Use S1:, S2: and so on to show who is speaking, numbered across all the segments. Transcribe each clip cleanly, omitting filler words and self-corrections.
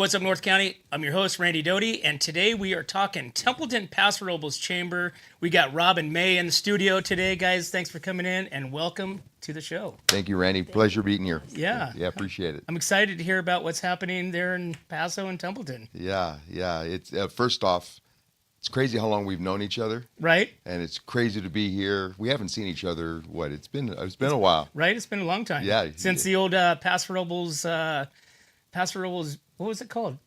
S1: what's up, North County? I'm your host, Randy Doty, and today we are talking Templeton Paso Robles Chamber. We got Rob and May in the studio today, guys. Thanks for coming in, and welcome to the show.
S2: Thank you, Randy. Pleasure being here.
S1: Yeah.
S2: Yeah, appreciate it.
S1: I'm excited to hear about what's happening there in Paso and Templeton.
S2: Yeah. It's first off, it's crazy how long we've known each other,
S1: Right?
S2: and it's crazy to be here. We haven't seen each other. It's been a while.
S1: Right? It's been a long time.
S2: Yeah.
S1: Since the old Paso Robles, what was it called?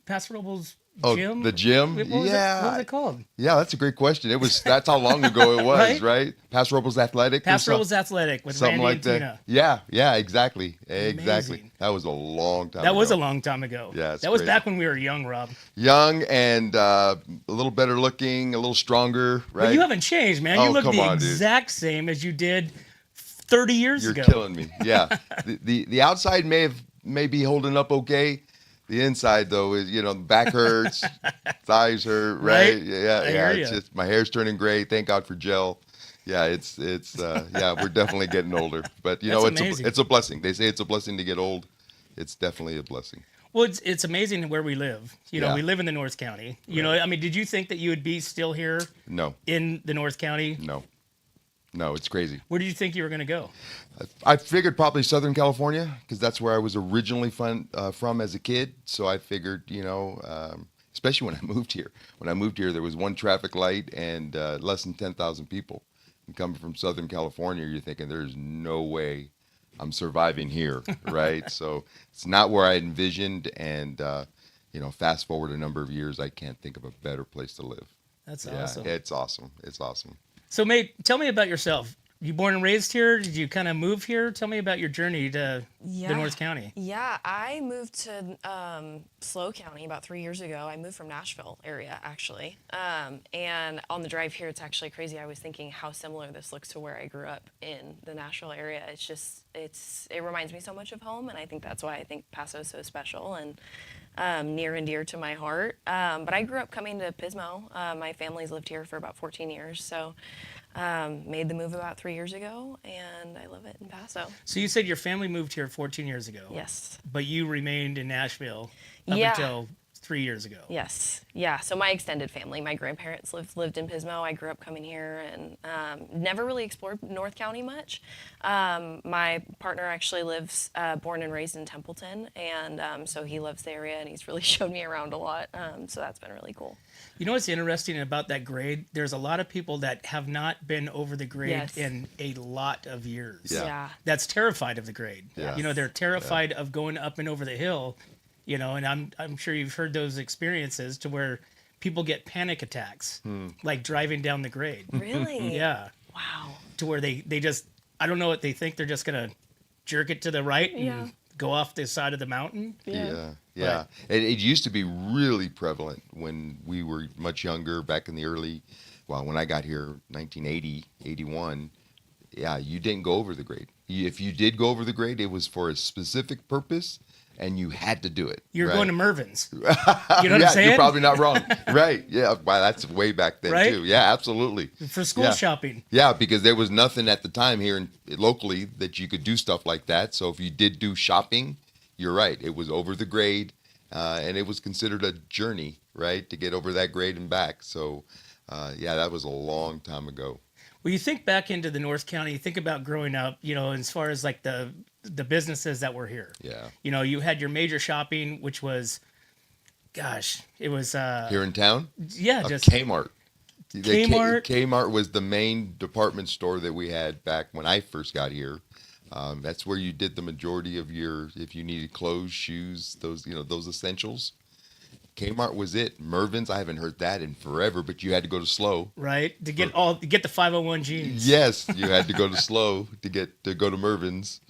S1: Paso Robles Gym?
S2: The gym?
S1: What was it called?
S2: Yeah, that's a great question. That's how long ago it was,
S1: Right?
S2: right? Paso Robles Athletic?
S1: Paso Robles Athletic with
S2: something
S1: Randy
S2: like
S1: and
S2: that.
S1: Tina.
S2: Yeah, exactly.
S1: Amazing.
S2: That was a long time
S1: That
S2: ago.
S1: was a long time ago.
S2: Yeah, it's
S1: that was
S2: crazy.
S1: back when we were young, Rob.
S2: Young and a little better looking, a little stronger, right?
S1: But you haven't changed, man. You
S2: Oh,
S1: look
S2: come
S1: the
S2: on, dude.
S1: exact same as you did 30 years
S2: You're
S1: ago.
S2: killing me. Yeah. The outside may be holding up okay. The inside though is, the back hurts, thighs hurt, right?
S1: Right?
S2: Yeah.
S1: I hear
S2: It's
S1: ya.
S2: just my hair's turning gray. Thank God for gel. Yeah, it's we're definitely getting older. But
S1: That's amazing.
S2: it's a blessing. They say it's a blessing to get old. It's definitely a blessing.
S1: Well, it's amazing where we live.
S2: Yeah.
S1: We live in the North County. I mean, did you think that you would be still here
S2: No.
S1: in the North County?
S2: No, it's crazy.
S1: Where did you think you were going to go?
S2: I figured probably Southern California because that's where I was originally from as a kid. So I figured, especially when I moved here. When I moved here, there was one traffic light and less than 10,000 people. And coming from Southern California, you're thinking there's no way I'm surviving here, right? So it's not where I envisioned. And, fast forward a number of years, I can't think of a better place to live.
S1: That's
S2: Yeah,
S1: awesome.
S2: it's awesome. It's awesome.
S1: So, mate, tell me about yourself. You born and raised here? Did you kind of move here? Tell me about your journey to the North County.
S3: Yeah, I moved to Slow County about 3 years ago. I moved from Nashville area, actually. And on the drive here, it's actually crazy. I was thinking how similar this looks to where I grew up in the Nashville area. It reminds me so much of home, and I think that's why I think Paso is so special and near and dear to my heart. But I grew up coming to Pismo. My family's lived here for about 14 years, so made the move about 3 years ago, and I love it in Paso.
S1: So you said your family moved here 14 years ago.
S3: Yes.
S1: But you remained in Nashville up
S3: Yeah.
S1: until 3 years ago.
S3: Yes. Yeah. So my extended family, my grandparents lived in Pismo. I grew up coming here and never really explored North County much. My partner actually lives, born and raised in Templeton, and so he loves the area and he's really showed me around a lot. So that's been really cool.
S1: You know what's interesting about that grade? There's a lot of people that have not been over the grade
S3: Yes.
S1: in a lot of years.
S2: Yeah.
S1: That's terrified of the grade.
S2: Yeah.
S1: They're terrified of going up and over the hill, and I'm sure you've heard those experiences to where people get panic attacks, like driving down the grade.
S3: Really?
S1: Yeah.
S3: Wow.
S1: To where they just, I don't know what they think, they're just going to jerk it to the right and
S3: Yeah.
S1: go off the side of the mountain.
S2: Yeah. It used to be really prevalent when we were much younger, back in the when I got here, 1980, 81. Yeah, you didn't go over the grade. If you did go over the grade, it was for a specific purpose, and you had to do it.
S1: You're
S2: right?
S1: going to Mervin's. You know what I'm saying?
S2: You're probably not wrong. Right. Yeah. Wow, that's way back then,
S1: Right?
S2: too. Yeah, absolutely.
S1: For school
S2: Yeah.
S1: shopping.
S2: Yeah, because there was nothing at the time here locally that you could do stuff like that. So if you did do shopping, you're right. It was over the grade, and it was considered a journey, right, to get over that grade and back. So, that was a long time ago.
S1: Well, you think back into the North County, you think about growing up, as far as like the businesses that were here.
S2: Yeah.
S1: You had your major shopping, which was, it was
S2: Here in town,
S1: just
S2: Kmart.
S1: Kmart.
S2: Kmart was the main department store that we had back when I first got here. That's where you did the majority of if you needed clothes, shoes, those essentials. Kmart was it. Mervin's, I haven't heard that in forever, but you had to go to Slow.
S1: right to get the 501 jeans.
S2: Yes, you had to go to Slow to go to Mervin's.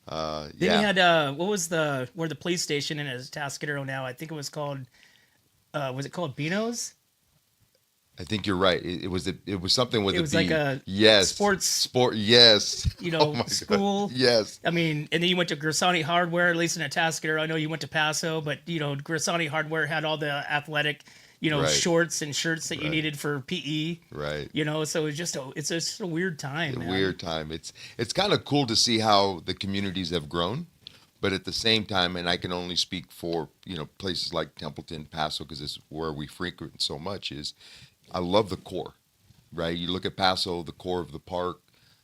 S1: Then you had where the police station in is Tascadero now. I think it was called was it called Beano's?
S2: I think you're right. It was something with
S1: It
S2: a
S1: was
S2: B.
S1: like a
S2: yes
S1: sport,
S2: yes. Oh my God.
S1: school.
S2: Yes.
S1: I mean, and then you went to Grisani Hardware, at least in Atascadero. I know you went to Paso, but Grisani Hardware had all the athletic,
S2: Right.
S1: shorts and shirts that you
S2: Right.
S1: needed for PE.
S2: Right.
S1: So it's just a weird time, man.
S2: Weird time. It's kind of cool to see how the communities have grown But at the same time, and I can only speak for, places like Templeton, Paso, because it's where we frequent so much, is I love the core, right? You look at Paso, the core of the park,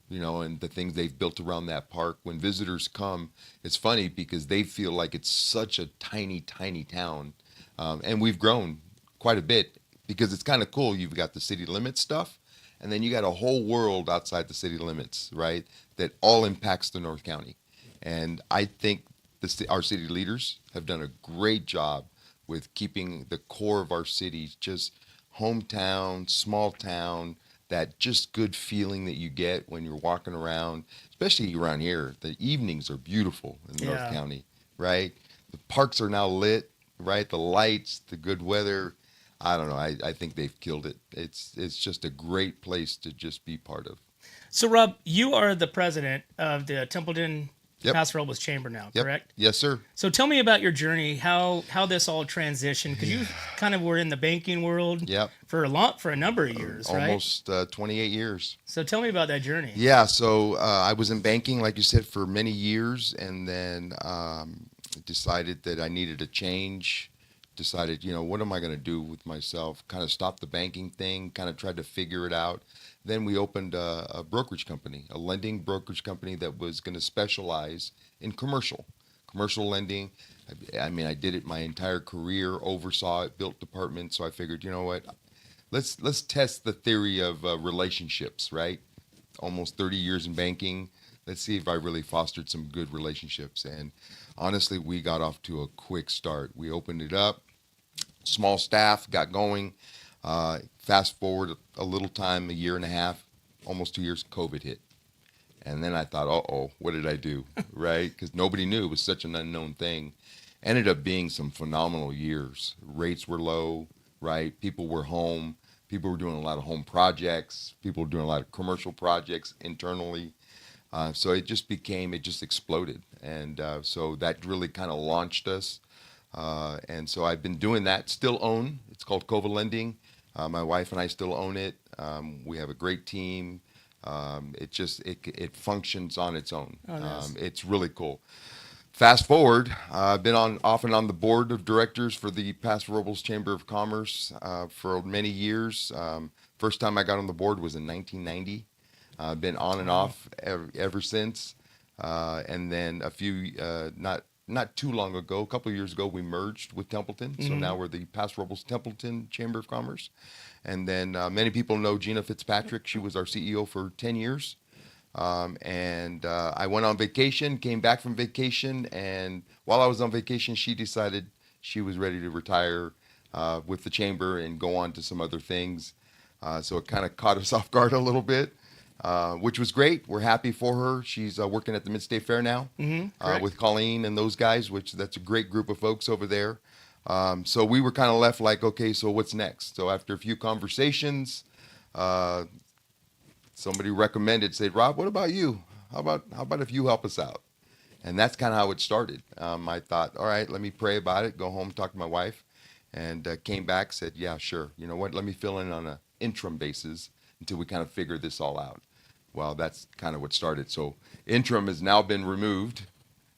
S2: and the things they've built around that park. When visitors come, it's funny because they feel like it's such a tiny, tiny town. And we've grown quite a bit because it's kind of cool. You've got the city limits stuff, and then you got a whole world outside the city limits, right? That all impacts the North County. And I think our city leaders have done a great job with keeping the core of our city just hometown, small town, that just good feeling that you get when you're walking around, especially around here. The evenings are beautiful in North County, right? The parks are now lit, right? The lights, the good weather. I don't know. I think they've killed it. It's just a great place to just be part of.
S1: So, Rob, you are the president of the Templeton
S2: Yep.
S1: Paso Robles Chamber now,
S2: Yep.
S1: correct?
S2: Yes, sir.
S1: So tell me about your journey, how this all transitioned, because you kind of were in the banking world
S2: Yep.
S1: for a number of years, right?
S2: Almost 28 years.
S1: So tell me about that journey.
S2: Yeah, so I was in banking, like you said, for many years, and then decided that I needed a change. Decided, what am I going to do with myself? Kind of stopped the banking thing, kind of tried to figure it out. Then we opened a brokerage company, a lending brokerage company that was going to specialize in commercial lending. I did it my entire career, oversaw it, built departments. So I figured, you know what, let's test the theory of relationships, right? Almost 30 years in banking. Let's see if I really fostered some good relationships. And honestly, we got off to a quick start. We opened it up, small staff, got going. Fast forward a little time, a year and a half, almost 2 years, COVID hit. And then I thought, what did I do? Right? Because nobody knew. It was such an unknown thing. Ended up being some phenomenal years. Rates were low, right? People were home. People were doing a lot of home projects. People were doing a lot of commercial projects internally. So it just exploded. And so that really kind of launched us. And so I've been doing that, still own. It's called Cova Lending. My wife and I still own it. We have a great team. It functions on its own.
S1: Oh, nice.
S2: It's really cool. Fast forward, I've been off and on the board of directors for the Paso Robles Chamber of Commerce for many years. First time I got on the board was in 1990. I've been on and off ever since. And then not too long ago, a couple of years ago, we merged with Templeton. So now we're the Paso Robles Templeton Chamber of Commerce. And then many people know Gina Fitzpatrick. She was our CEO for 10 years. And I went on vacation, came back from vacation. And while I was on vacation, she decided she was ready to retire with the chamber and go on to some other things. So it kind of caught us off guard a little bit. Which was great. We're happy for her. She's working at the Mid-State Fair now with Colleen and those guys, that's a great group of folks over there. So we were kind of left like, okay, so what's next? So after a few conversations, somebody recommended, said, Rob, what about you? How about if you help us out? And that's kind of how it started. I thought, all right, let me pray about it, go home, talk to my wife, and came back, said, yeah, sure. You know what? Let me fill in on an interim basis until we kind of figure this all out. Well, that's kind of what started. So interim has now been removed.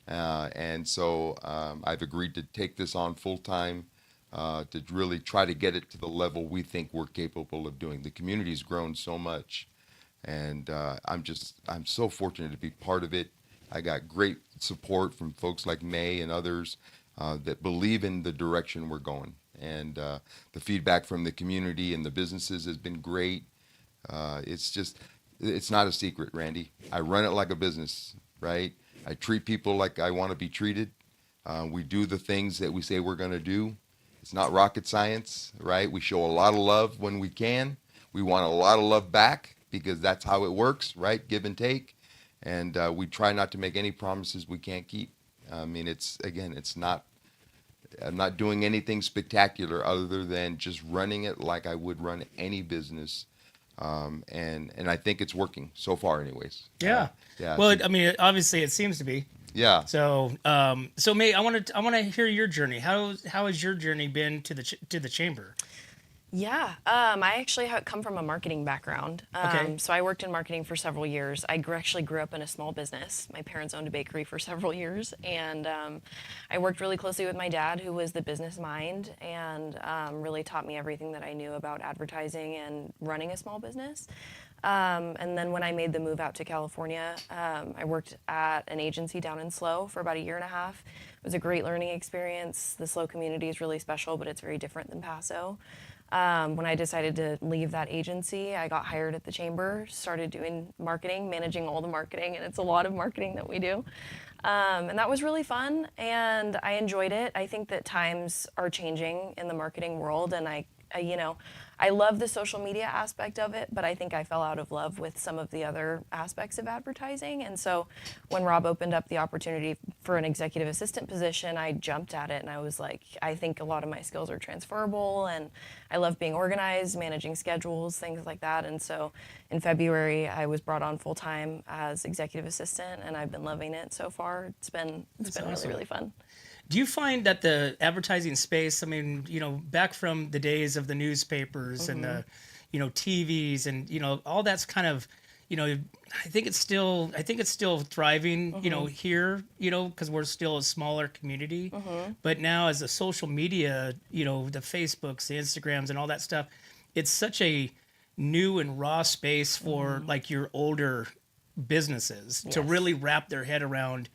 S2: And so I've agreed to take this on full time to really try to get it to the level we think we're capable of doing. The community's grown so much. And I'm so fortunate to be part of it. I got great support from folks like May and others that believe in the direction we're going. And the feedback from the community and the businesses has been great. It's not a secret, Randy. I run it like a business, right? I treat people like I want to be treated. We do the things that we say we're going to do. It's not rocket science, right? We show a lot of love when we can. We want a lot of love back because that's how it works, right? Give and take. And we try not to make any promises we can't keep. I'm not doing anything spectacular other than just running it like I would run any business. And I think it's working so far anyways.
S1: Yeah.
S2: Yeah.
S1: Well, obviously it seems to be.
S2: Yeah.
S1: So May, I want to hear your journey. How has your journey been to the chamber?
S3: Yeah, I actually come from a marketing background.
S1: Okay.
S3: So I worked in marketing for several years. I actually grew up in a small business. My parents owned a bakery for several years, and I worked really closely with my dad, who was the business mind, and really taught me everything that I knew about advertising and running a small business. And then when I made the move out to California, I worked at an agency down in SLO for about a year and a half. It was a great learning experience. The SLO community is really special, but it's very different than Paso. When I decided to leave that agency, I got hired at the chamber, started doing marketing, managing all the marketing, and it's a lot of marketing that we do. And that was really fun, and I enjoyed it. I think that times are changing in the marketing world, and I love the social media aspect of it, but I think I fell out of love with some of the other aspects of advertising. And so when Rob opened up the opportunity for an executive assistant position, I jumped at it, and I was like, I think a lot of my skills are transferable, and I love being organized, managing schedules, things like that. And so in February, I was brought on full time as executive assistant, and I've been loving it so far. It's been
S1: awesome.
S3: really, really fun.
S1: Do you find that the advertising space, I mean, back from the days of the newspapers and the, TVs and, all that's kind of, I think it's still thriving, here, because we're still a smaller community. But now as the social media, the Facebooks, the Instagrams and all that stuff, it's such a new and raw space for like your older businesses to
S3: Yes.
S1: really wrap their head around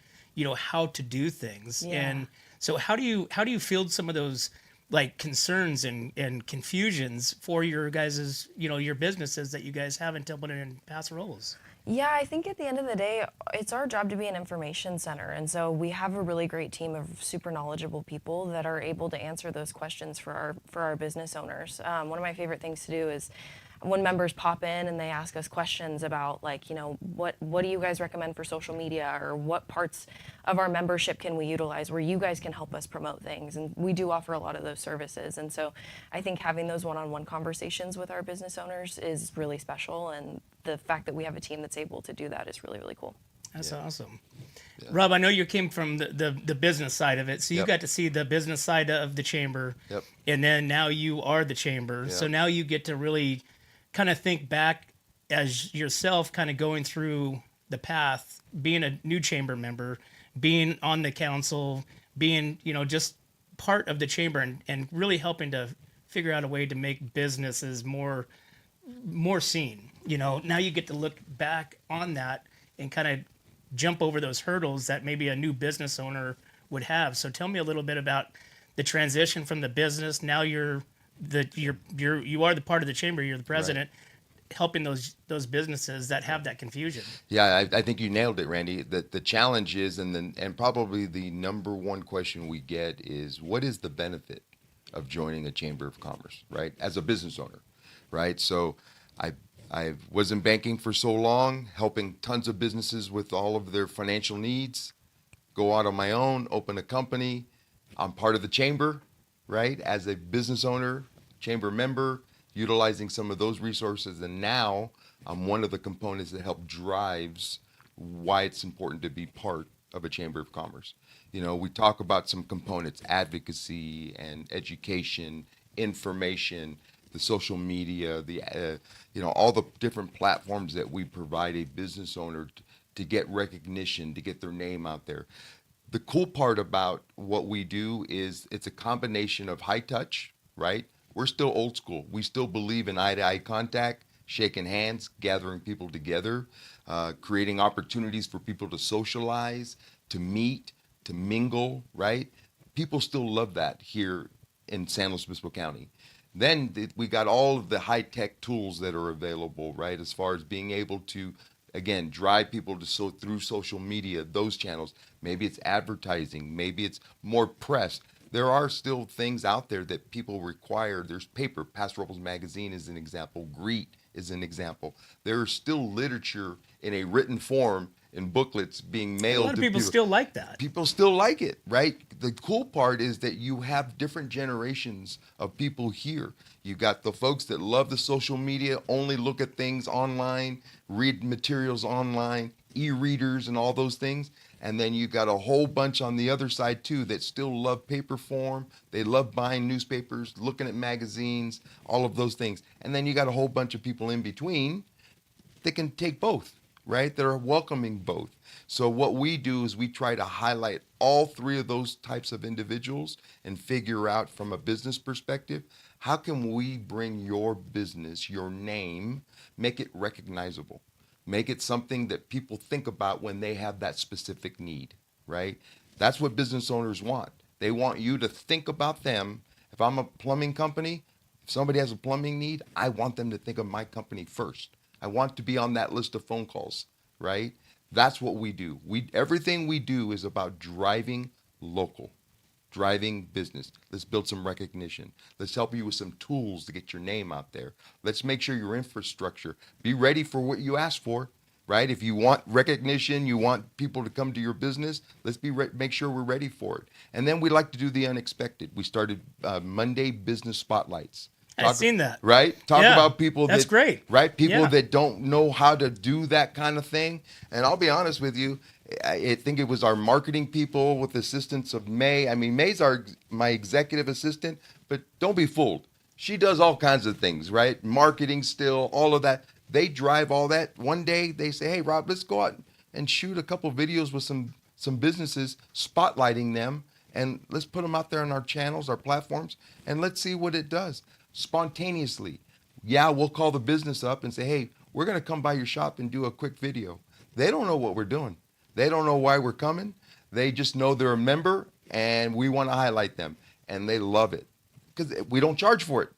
S1: how to do things.
S3: Yeah.
S1: And so how do you field some of those like concerns and confusions for your guys's your businesses that you guys have in Templeton and Paso Robles?
S3: Yeah, I think at the end of the day, it's our job to be an information center. And so we have a really great team of super knowledgeable people that are able to answer those questions for our business owners. One of my favorite things to do is when members pop in and they ask us questions about like, what do you guys recommend for social media, or what parts of our membership can we utilize where you guys can help us promote things. And we do offer a lot of those services. And so I think having those one-on-one conversations with our business owners is really special. And the fact that we have a team that's able to do that is really, really cool.
S1: That's awesome. Rob, I know you came from the business side of it, so you
S2: Yep.
S1: got to see the business side of the chamber.
S2: Yep.
S1: And then now you are the chamber. So
S2: Yep.
S1: now you get to really kind of think back as yourself, kind of going through the path, being a new chamber member, being on the council, being, just part of the chamber and really helping to figure out a way to make businesses more seen. Now you get to look back on that and kind of jump over those hurdles that maybe a new business owner would have. So tell me a little bit about the transition from the business. Now you are the part of the chamber. You're the president, helping those businesses that have that confusion.
S2: Yeah, I think you nailed it, Randy. The challenge is, and probably the number one question we get is, what is the benefit of joining a chamber of commerce, right? As a business owner, right? So I was in banking for so long, helping tons of businesses with all of their financial needs. Go out on my own, open a company. I'm part of the chamber, right? As a business owner, chamber member, utilizing some of those resources. And now I'm one of the components that help drives why it's important to be part of a chamber of commerce. We talk about some components, advocacy and education, information, the social media, all the different platforms that we provide a business owner to get recognition, to get their name out there. The cool part about what we do is it's a combination of high touch, right? We're still old school. We still believe in eye-to-eye contact, shaking hands, gathering people together, creating opportunities for people to socialize, to meet, to mingle, right? People still love that here in San Luis Obispo County. Then we got all of the high-tech tools that are available, right? As far as being able to, again, drive people to through social media, those channels. Maybe it's advertising, maybe it's more press. There are still things out there that people require. There's paper. Paso Robles Magazine is an example. Greet is an example. There is still literature in a written form in booklets being mailed.
S1: A lot of people still like that.
S2: People still like it, right? The cool part is that you have different generations of people here. You got the folks that love the social media, only look at things online, read materials online, e-readers and all those things. And then you got a whole bunch on the other side too that still love paper form. They love buying newspapers, looking at magazines, all of those things. And then you got a whole bunch of people in between that can take both, right? That are welcoming both. So what we do is we try to highlight all three of those types of individuals and figure out from a business perspective, how can we bring your business, your name, make it recognizable? Make it something that people think about when they have that specific need, right? That's what business owners want. They want you to think about them. If I'm a plumbing company, if somebody has a plumbing need, I want them to think of my company first. I want to be on that list of phone calls, right? That's what we do. Everything we do is about driving local, driving business. Let's build some recognition. Let's help you with some tools to get your name out there. Let's make sure your infrastructure, be ready for what you ask for, right? If you want recognition, you want people to come to your business, let's make sure we're ready for it. And then we like to do the unexpected. We started Monday Business Spotlights.
S1: I've seen that.
S2: Right? Talk
S1: Yeah,
S2: about people
S1: that's great.
S2: Right? People
S1: Yeah.
S2: that don't know how to do that kind of thing. And I'll be honest with you, I think it was our marketing people with the assistance of May. I mean, May's my executive assistant, but don't be fooled. She does all kinds of things, right? Marketing still, all of that. They drive all that. One day they say, hey, Rob, let's go out and shoot a couple videos with some businesses, spotlighting them, and let's put them out there on our channels, our platforms, and let's see what it does. Spontaneously. Yeah, we'll call the business up and say, hey, we're going to come by your shop and do a quick video. They don't know what we're doing. They don't know why we're coming. They just know they're a member and we want to highlight them. And they love it because we don't charge for it.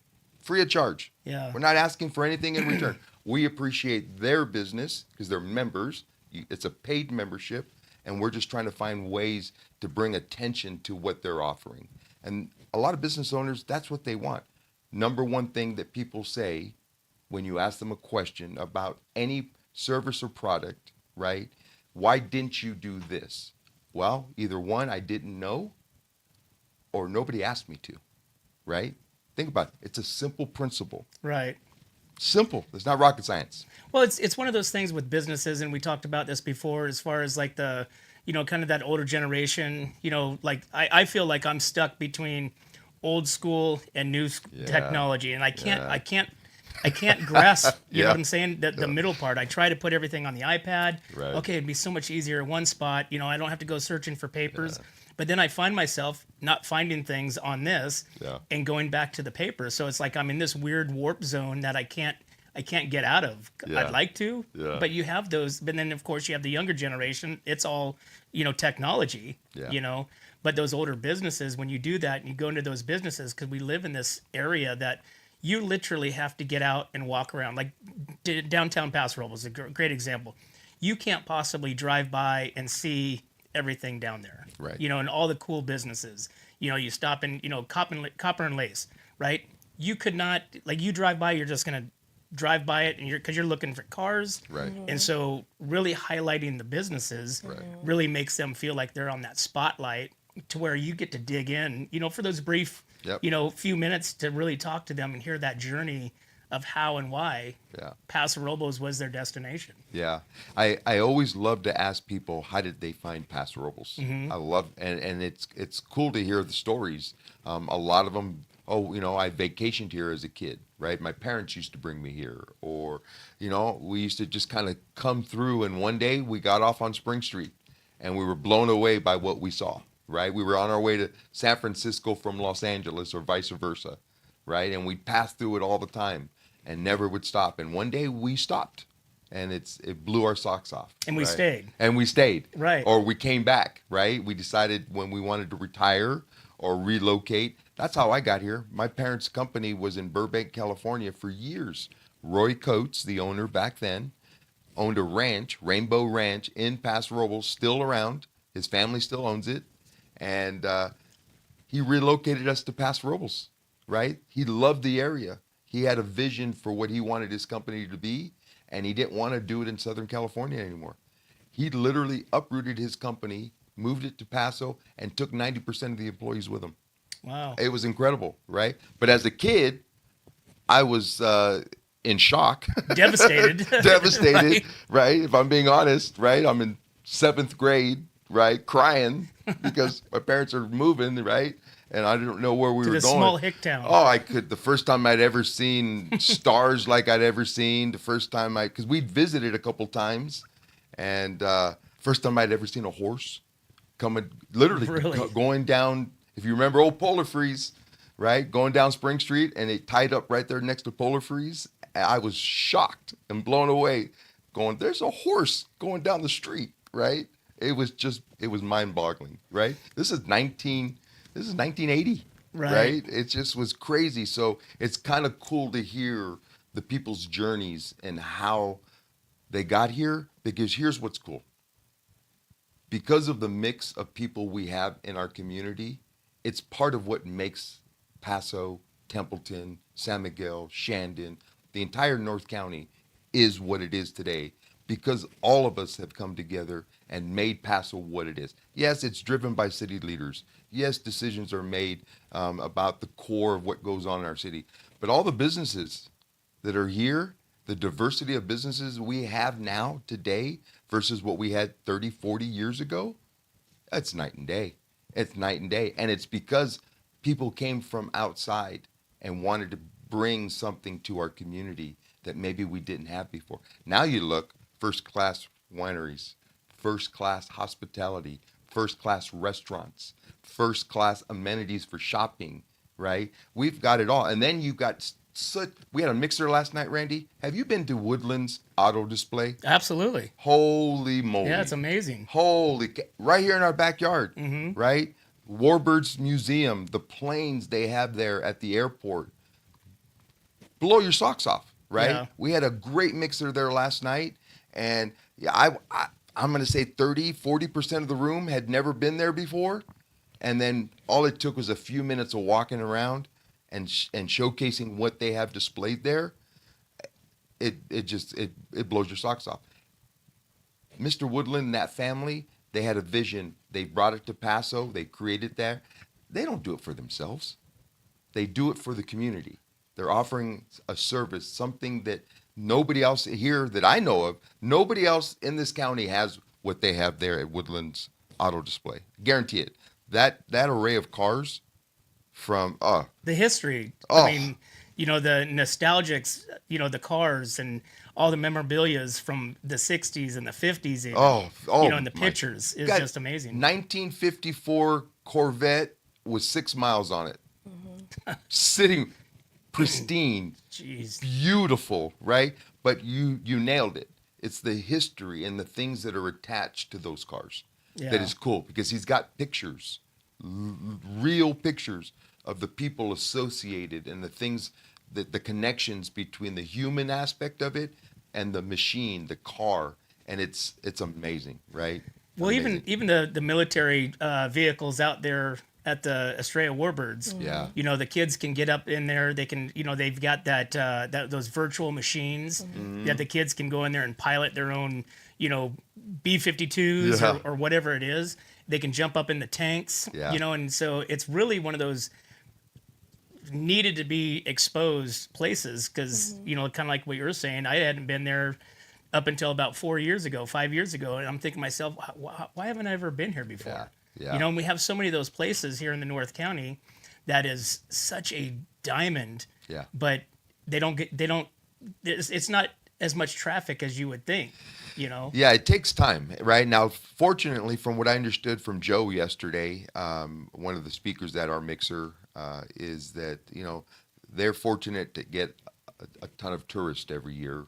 S2: Free of charge.
S1: Yeah.
S2: We're not asking for anything in return. We appreciate their business because they're members. It's a paid membership. And we're just trying to find ways to bring attention to what they're offering. And a lot of business owners, that's what they want. Number one thing that people say when you ask them a question about any service or product, right? Why didn't you do this? Well, either one, I didn't know, or nobody asked me to, right? Think about it. It's a simple principle.
S1: Right.
S2: Simple. It's not rocket science.
S1: Well, it's one of those things with businesses, and we talked about this before, as far as like the, kind of that older generation, like I feel like I'm stuck between old school and new technology, and I can't grasp, you know what I'm saying? The middle part. I try to put everything on the iPad.
S2: Right.
S1: Okay, it'd be so much easier in one spot. I don't have to go searching for papers. But then I find myself not finding things on this and going back to the paper. So it's like I'm in this weird warp zone that I can't get out of. I'd like to, but you have those. But then of course you have the younger generation. It's all, technology, But those older businesses, when you do that and you go into those businesses, because we live in this area that you literally have to get out and walk around. Like downtown Paso Robles is a great example. You can't possibly drive by and see everything down there,
S2: right?
S1: And all the cool businesses. You stop in, Copper and Lace, right? You could not, like, you drive by, you're just gonna drive by it, and because you're looking for cars,
S2: right?
S1: And so really highlighting the businesses really makes them feel like they're on that spotlight, to where you get to dig in, for those brief, few minutes to really talk to them and hear that journey of how and why Paso Robles was their destination.
S2: Yeah. I always love to ask people, how did they find Paso Robles? I love, and it's cool to hear the stories. A lot of them, I vacationed here as a kid, right? My parents used to bring me here, or, we used to just kind of come through, and one day we got off on Spring Street and we were blown away by what we saw, right? We were on our way to San Francisco from Los Angeles or vice versa, right? And we'd pass through it all the time and never would stop. And one day we stopped, and it blew our socks off.
S1: And we stayed.
S2: And we stayed.
S1: Right.
S2: Or we came back, right? We decided when we wanted to retire or relocate. That's how I got here. My parents' company was in Burbank, California for years. Roy Coates, the owner back then, owned a ranch, Rainbow Ranch, in Paso Robles, still around. His family still owns it. And he relocated us to Paso Robles, right? He loved the area. He had a vision for what he wanted his company to be, and he didn't want to do it in Southern California anymore. He literally uprooted his company, moved it to Paso, and took 90% of the employees with him.
S1: Wow.
S2: It was incredible, right? But as a kid, I was in shock,
S1: Devastated.
S2: devastated,
S1: Right.
S2: right? If I'm being honest, right? I'm in 7th grade, right? Crying because my parents are moving, right? And I didn't know where we
S1: To
S2: were
S1: this
S2: going.
S1: small hick town.
S2: Oh, the first time I'd ever seen stars like I'd ever seen, the first time because we'd visited a couple times, and first time I'd ever seen a horse coming, literally
S1: Really?
S2: going down, if you remember old Polar Freeze, right? Going down Spring Street, and it tied up right there next to Polar Freeze. I was shocked and blown away, going, there's a horse going down the street, right? It was mind-boggling, right? This is 1980, right? It just was crazy. So it's kind of cool to hear the people's journeys and how they got here, because here's what's cool. Because of the mix of people we have in our community, it's part of what makes Paso, Templeton, San Miguel, Shandon, the entire North County is what it is today, because all of us have come together and made Paso what it is. Yes, it's driven by city leaders. Yes, decisions are made about the core of what goes on in our city. But all the businesses that are here, the diversity of businesses we have now today versus what we had 30, 40 years ago, that's night and day. It's night and day. And it's because people came from outside and wanted to bring something to our community that maybe we didn't have before. Now you look, first class wineries, first class hospitality, first class restaurants, first class amenities for shopping, right? We've got it all. And then you got we had a mixer last night, Randy. Have you been to Woodland's Auto Display?
S1: Absolutely.
S2: Holy moly.
S1: Yeah, it's amazing.
S2: Right here in our backyard,
S1: Mm-hmm.
S2: right? Warbird's Museum, the planes they have there at the airport. Blow your socks off, right?
S1: Yeah.
S2: We had a great mixer there last night, and yeah, I'm going to say 40% of the room had never been there before, and then all it took was a few minutes of walking around and showcasing what they have displayed there. It blows your socks off. Mr. Woodland and that family, they had a vision. They brought it to Paso. They created there. They don't do it for themselves. They do it for the community. They're offering a service, something that nobody else here that I know of, nobody else in this county has what they have there at Woodland's Auto Display. Guarantee it. That array of cars from
S1: The history.
S2: Oh.
S1: I mean, the nostalgics, the cars and all the memorabilias from the 60s and the 50s. Even, and the pictures is just amazing.
S2: 1954 Corvette with 6 miles on it. Sitting pristine,
S1: Jeez.
S2: beautiful, right? But you nailed it. It's the history and the things that are attached to those cars that
S1: Yeah.
S2: is cool, because he's got pictures, real pictures of the people associated and the things that the connections between the human aspect of it and the machine, the car, and it's amazing, right?
S1: Well,
S2: Amazing.
S1: even the military vehicles out there at the Estrella Warbirds.
S2: Yeah.
S1: The kids can get up in there. They can, they've got those virtual machines that the kids can go in there and pilot their own, B-52s
S2: Yeah.
S1: or whatever it is. They can jump up in the tanks,
S2: Yeah.
S1: and so it's really one of those needed to be exposed places because, kind of like what you were saying, I hadn't been there up until about 5 years ago. And I'm thinking to myself, why haven't I ever been here before?
S2: Yeah. Yeah.
S1: And we have so many of those places here in the North County that is such a diamond.
S2: Yeah.
S1: But it's not as much traffic as you would think,
S2: Yeah, it takes time, right? Now, fortunately, from what I understood from Joe yesterday, one of the speakers at our mixer, is that, they're fortunate to get a ton of tourists every year.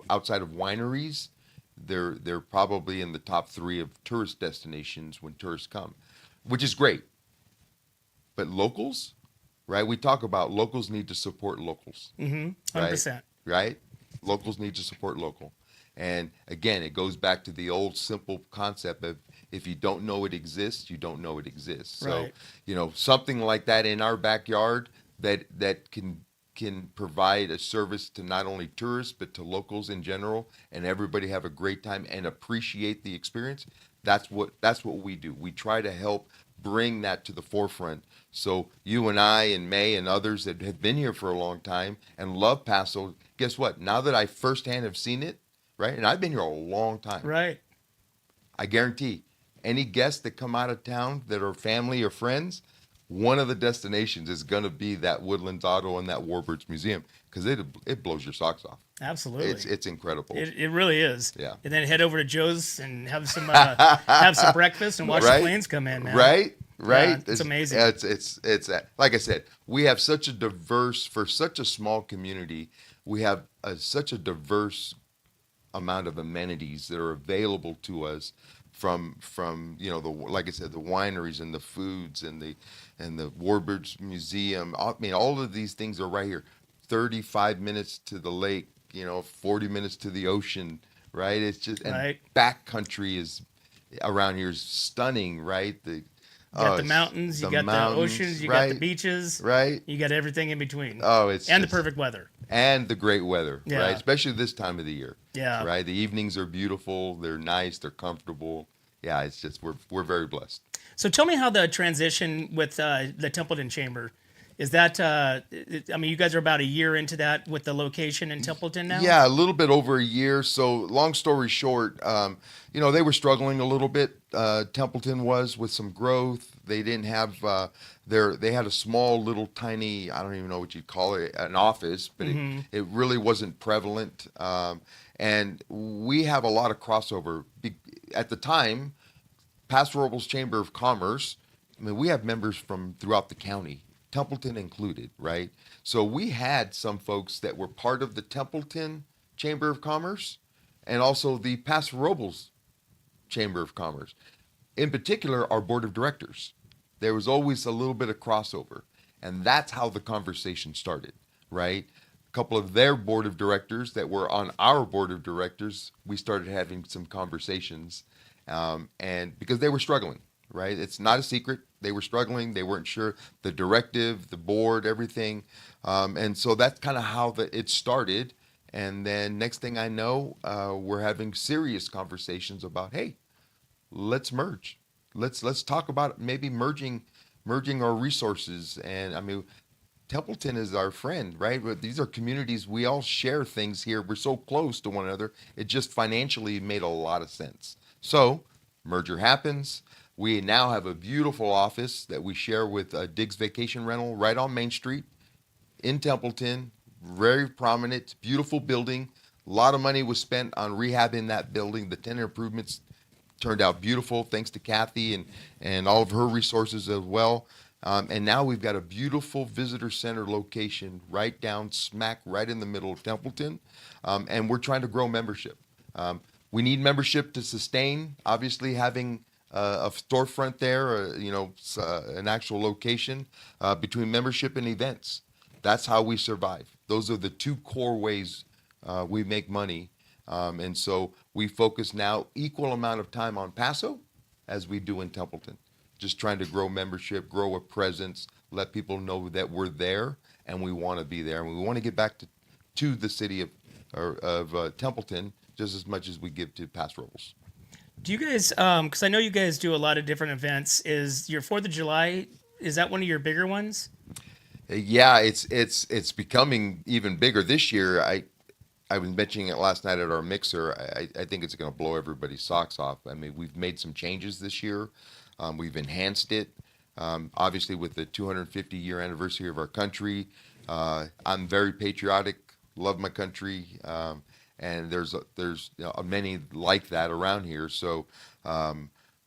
S2: Outside of wineries, they're probably in the top 3 of tourist destinations when tourists come, which is great. But locals, right? We talk about locals need to support locals.
S1: 100%.
S2: Right? Locals need to support local. And again, it goes back to the old simple concept of if you don't know it exists, you don't know it exists. So,
S1: Right.
S2: Something like that in our backyard that can provide a service to not only tourists but to locals in general, and everybody have a great time and appreciate the experience. That's what we do. We try to help bring that to the forefront. So you and I and May and others that have been here for a long time and love Paso, guess what? Now that I firsthand have seen it, right? And I've been here a long time.
S1: Right.
S2: I guarantee any guests that come out of town that are family or friends, one of the destinations is going to be that Woodlands Auto and that Warbirds Museum because it blows your socks off.
S1: Absolutely.
S2: It's incredible.
S1: It really is.
S2: Yeah.
S1: And then head over to Joe's and have some breakfast and watch the planes come in, man.
S2: Right.
S1: Yeah, it's amazing.
S2: It's like I said, we have such a diverse, for such a small community, we have such a diverse amount of amenities that are available to us from like I said, the wineries and the foods and the Warbirds Museum. I mean, all of these things are right here. 35 minutes to the lake, 40 minutes to the ocean, right? It's just, and backcountry is around here is stunning, right?
S1: You got the mountains, you got the oceans, you got the beaches,
S2: right?
S1: You got everything in between.
S2: Oh, it's
S1: the perfect weather
S2: and the great weather,
S1: yeah.
S2: right? Especially this time of the year,
S1: yeah.
S2: Right? The evenings are beautiful, they're nice, they're comfortable. Yeah, it's just we're very blessed.
S1: So tell me how the transition with the Templeton Chamber. Is that, I mean, you guys are about a year into that with the location in Templeton now?
S2: Yeah, a little bit over a year. So long story short, they were struggling a little bit. Templeton was with some growth. They didn't have, they had a small little tiny, I don't even know what you'd call it, an office, but it really wasn't prevalent. And we have a lot of crossover. At the time, Paso Robles Chamber of Commerce, I mean, we have members from throughout the county, Templeton included, right? So we had some folks that were part of the Templeton Chamber of Commerce and also the Paso Robles Chamber of Commerce. In particular, our board of directors. There was always a little bit of crossover, and that's how the conversation started, right? A couple of their board of directors that were on our board of directors, we started having some conversations, and because they were struggling, right? It's not a secret. They were struggling. They weren't sure the directive, the board, everything. And so that's kind of how it started. And then next thing I know, we're having serious conversations about, hey, let's merge. Let's talk about maybe merging our resources. And I mean, Templeton is our friend, right? But these are communities. We all share things here. We're so close to one another. It just financially made a lot of sense. So merger happens. We now have a beautiful office that we share with Diggs Vacation Rental right on Main Street in Templeton. Very prominent, beautiful building. A lot of money was spent on rehabbing that building. The tenant improvements turned out beautiful thanks to Kathy and all of her resources as well. And now we've got a beautiful visitor center location right down smack right in the middle of Templeton. And we're trying to grow membership. We need membership to sustain, obviously, having a storefront there, an actual location between membership and events. That's how we survive. Those are the two core ways we make money. And so we focus now equal amount of time on Paso as we do in Templeton. Just trying to grow membership, grow a presence, let people know that we're there and we want to be there. And we want to get back to the city of Templeton just as much as we give to Paso Robles.
S1: Do you guys, because I know you guys do a lot of different events, is your 4th of July, is that one of your bigger ones?
S2: Yeah, it's becoming even bigger this year. I was mentioning it last night at our mixer. I think it's going to blow everybody's socks off. I mean, we've made some changes this year. We've enhanced it. Obviously, with the 250-year anniversary of our country, I'm very patriotic, love my country, and there's many like that around here. So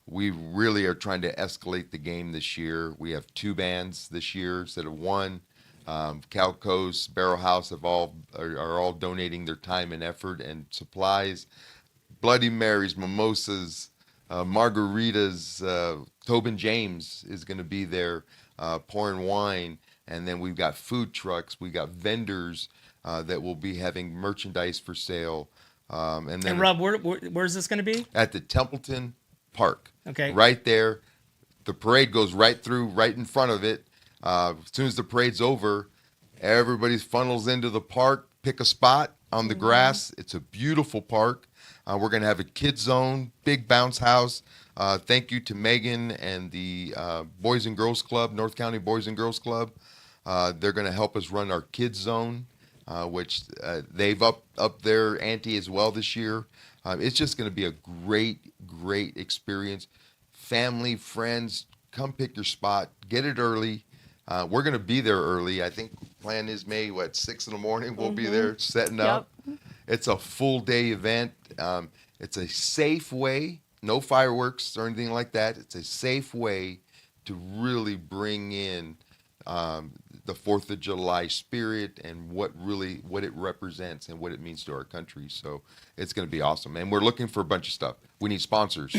S2: we really are trying to escalate the game this year. We have 2 bands this year instead of 1. Cal Coast, Barrel House are all donating their time and effort and supplies. Bloody Marys, mimosas, margaritas. Tobin James is going to be there pouring wine. And then we've got food trucks. We got vendors that will be having merchandise for sale. And
S1: Rob, where's this going to be?
S2: At the Templeton Park.
S1: Okay.
S2: Right there. The parade goes right through, right in front of it. As soon as the parade's over, everybody funnels into the park, pick a spot on the grass. It's a beautiful park. We're going to have a kids zone, big bounce house. Thank you to Megan and the Boys and Girls Club, North County Boys and Girls Club. They're going to help us run our kids zone, which they've up their ante as well this year. It's just going to be a great experience. Family, friends, come pick your spot. Get it early. We're going to be there early. I think plan is May, 6 in the morning. We'll be there setting up. It's a full day event. It's a safe way, no fireworks or anything like that. It's a safe way to really bring in the 4th of July spirit and what it represents and what it means to our country. So it's going to be awesome. And we're looking for a bunch of stuff. We need sponsors.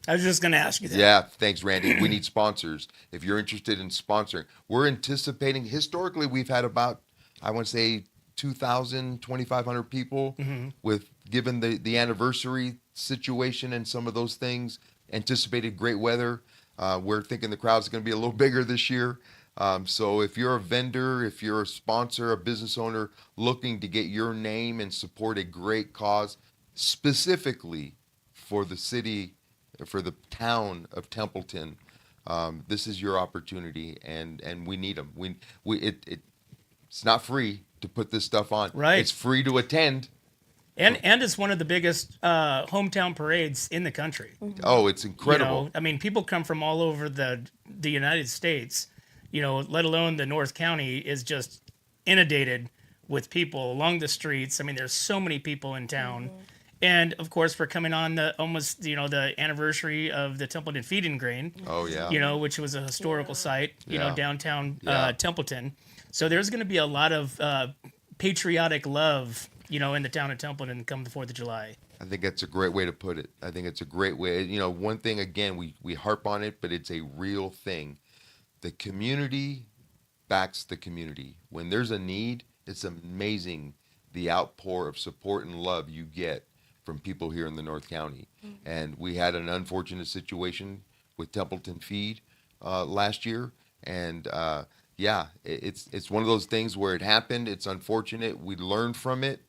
S1: I was just going to ask you that.
S2: Yeah, thanks, Randy. We need sponsors. If you're interested in sponsoring, we're anticipating, historically, we've had about, I want to say, 2,000, 2,500 people with, given the anniversary situation and some of those things, anticipated great weather. We're thinking the crowd's going to be a little bigger this year. So if you're a vendor, if you're a sponsor, a business owner looking to get your name and support a great cause, specifically for the city, for the town of Templeton, this is your opportunity, and we need them. It's not free to put this stuff on.
S1: Right.
S2: It's free to attend.
S1: And it's one of the biggest hometown parades in the country.
S2: Oh, it's incredible.
S1: You know, I mean, people come from all over the United States, you know, let alone the North County is just inundated with people along the streets. I mean, there's so many people in town. And of course, we're coming on the anniversary of the Templeton Feed and Grain.
S2: Oh, yeah.
S1: You know, which was a historical site, you know, downtown
S2: Yeah.
S1: Templeton. So there's going to be a lot of patriotic love, you know, in the town of Templeton come the 4th of July.
S2: I think that's a great way to put it. I think it's a great way. You know, one thing, again, we harp on it, but it's a real thing. The community backs the community. When there's a need, it's amazing the outpour of support and love you get from people here in the North County. And we had an unfortunate situation with Templeton Feed last year. And it's one of those things where it happened. It's unfortunate. We learned from it.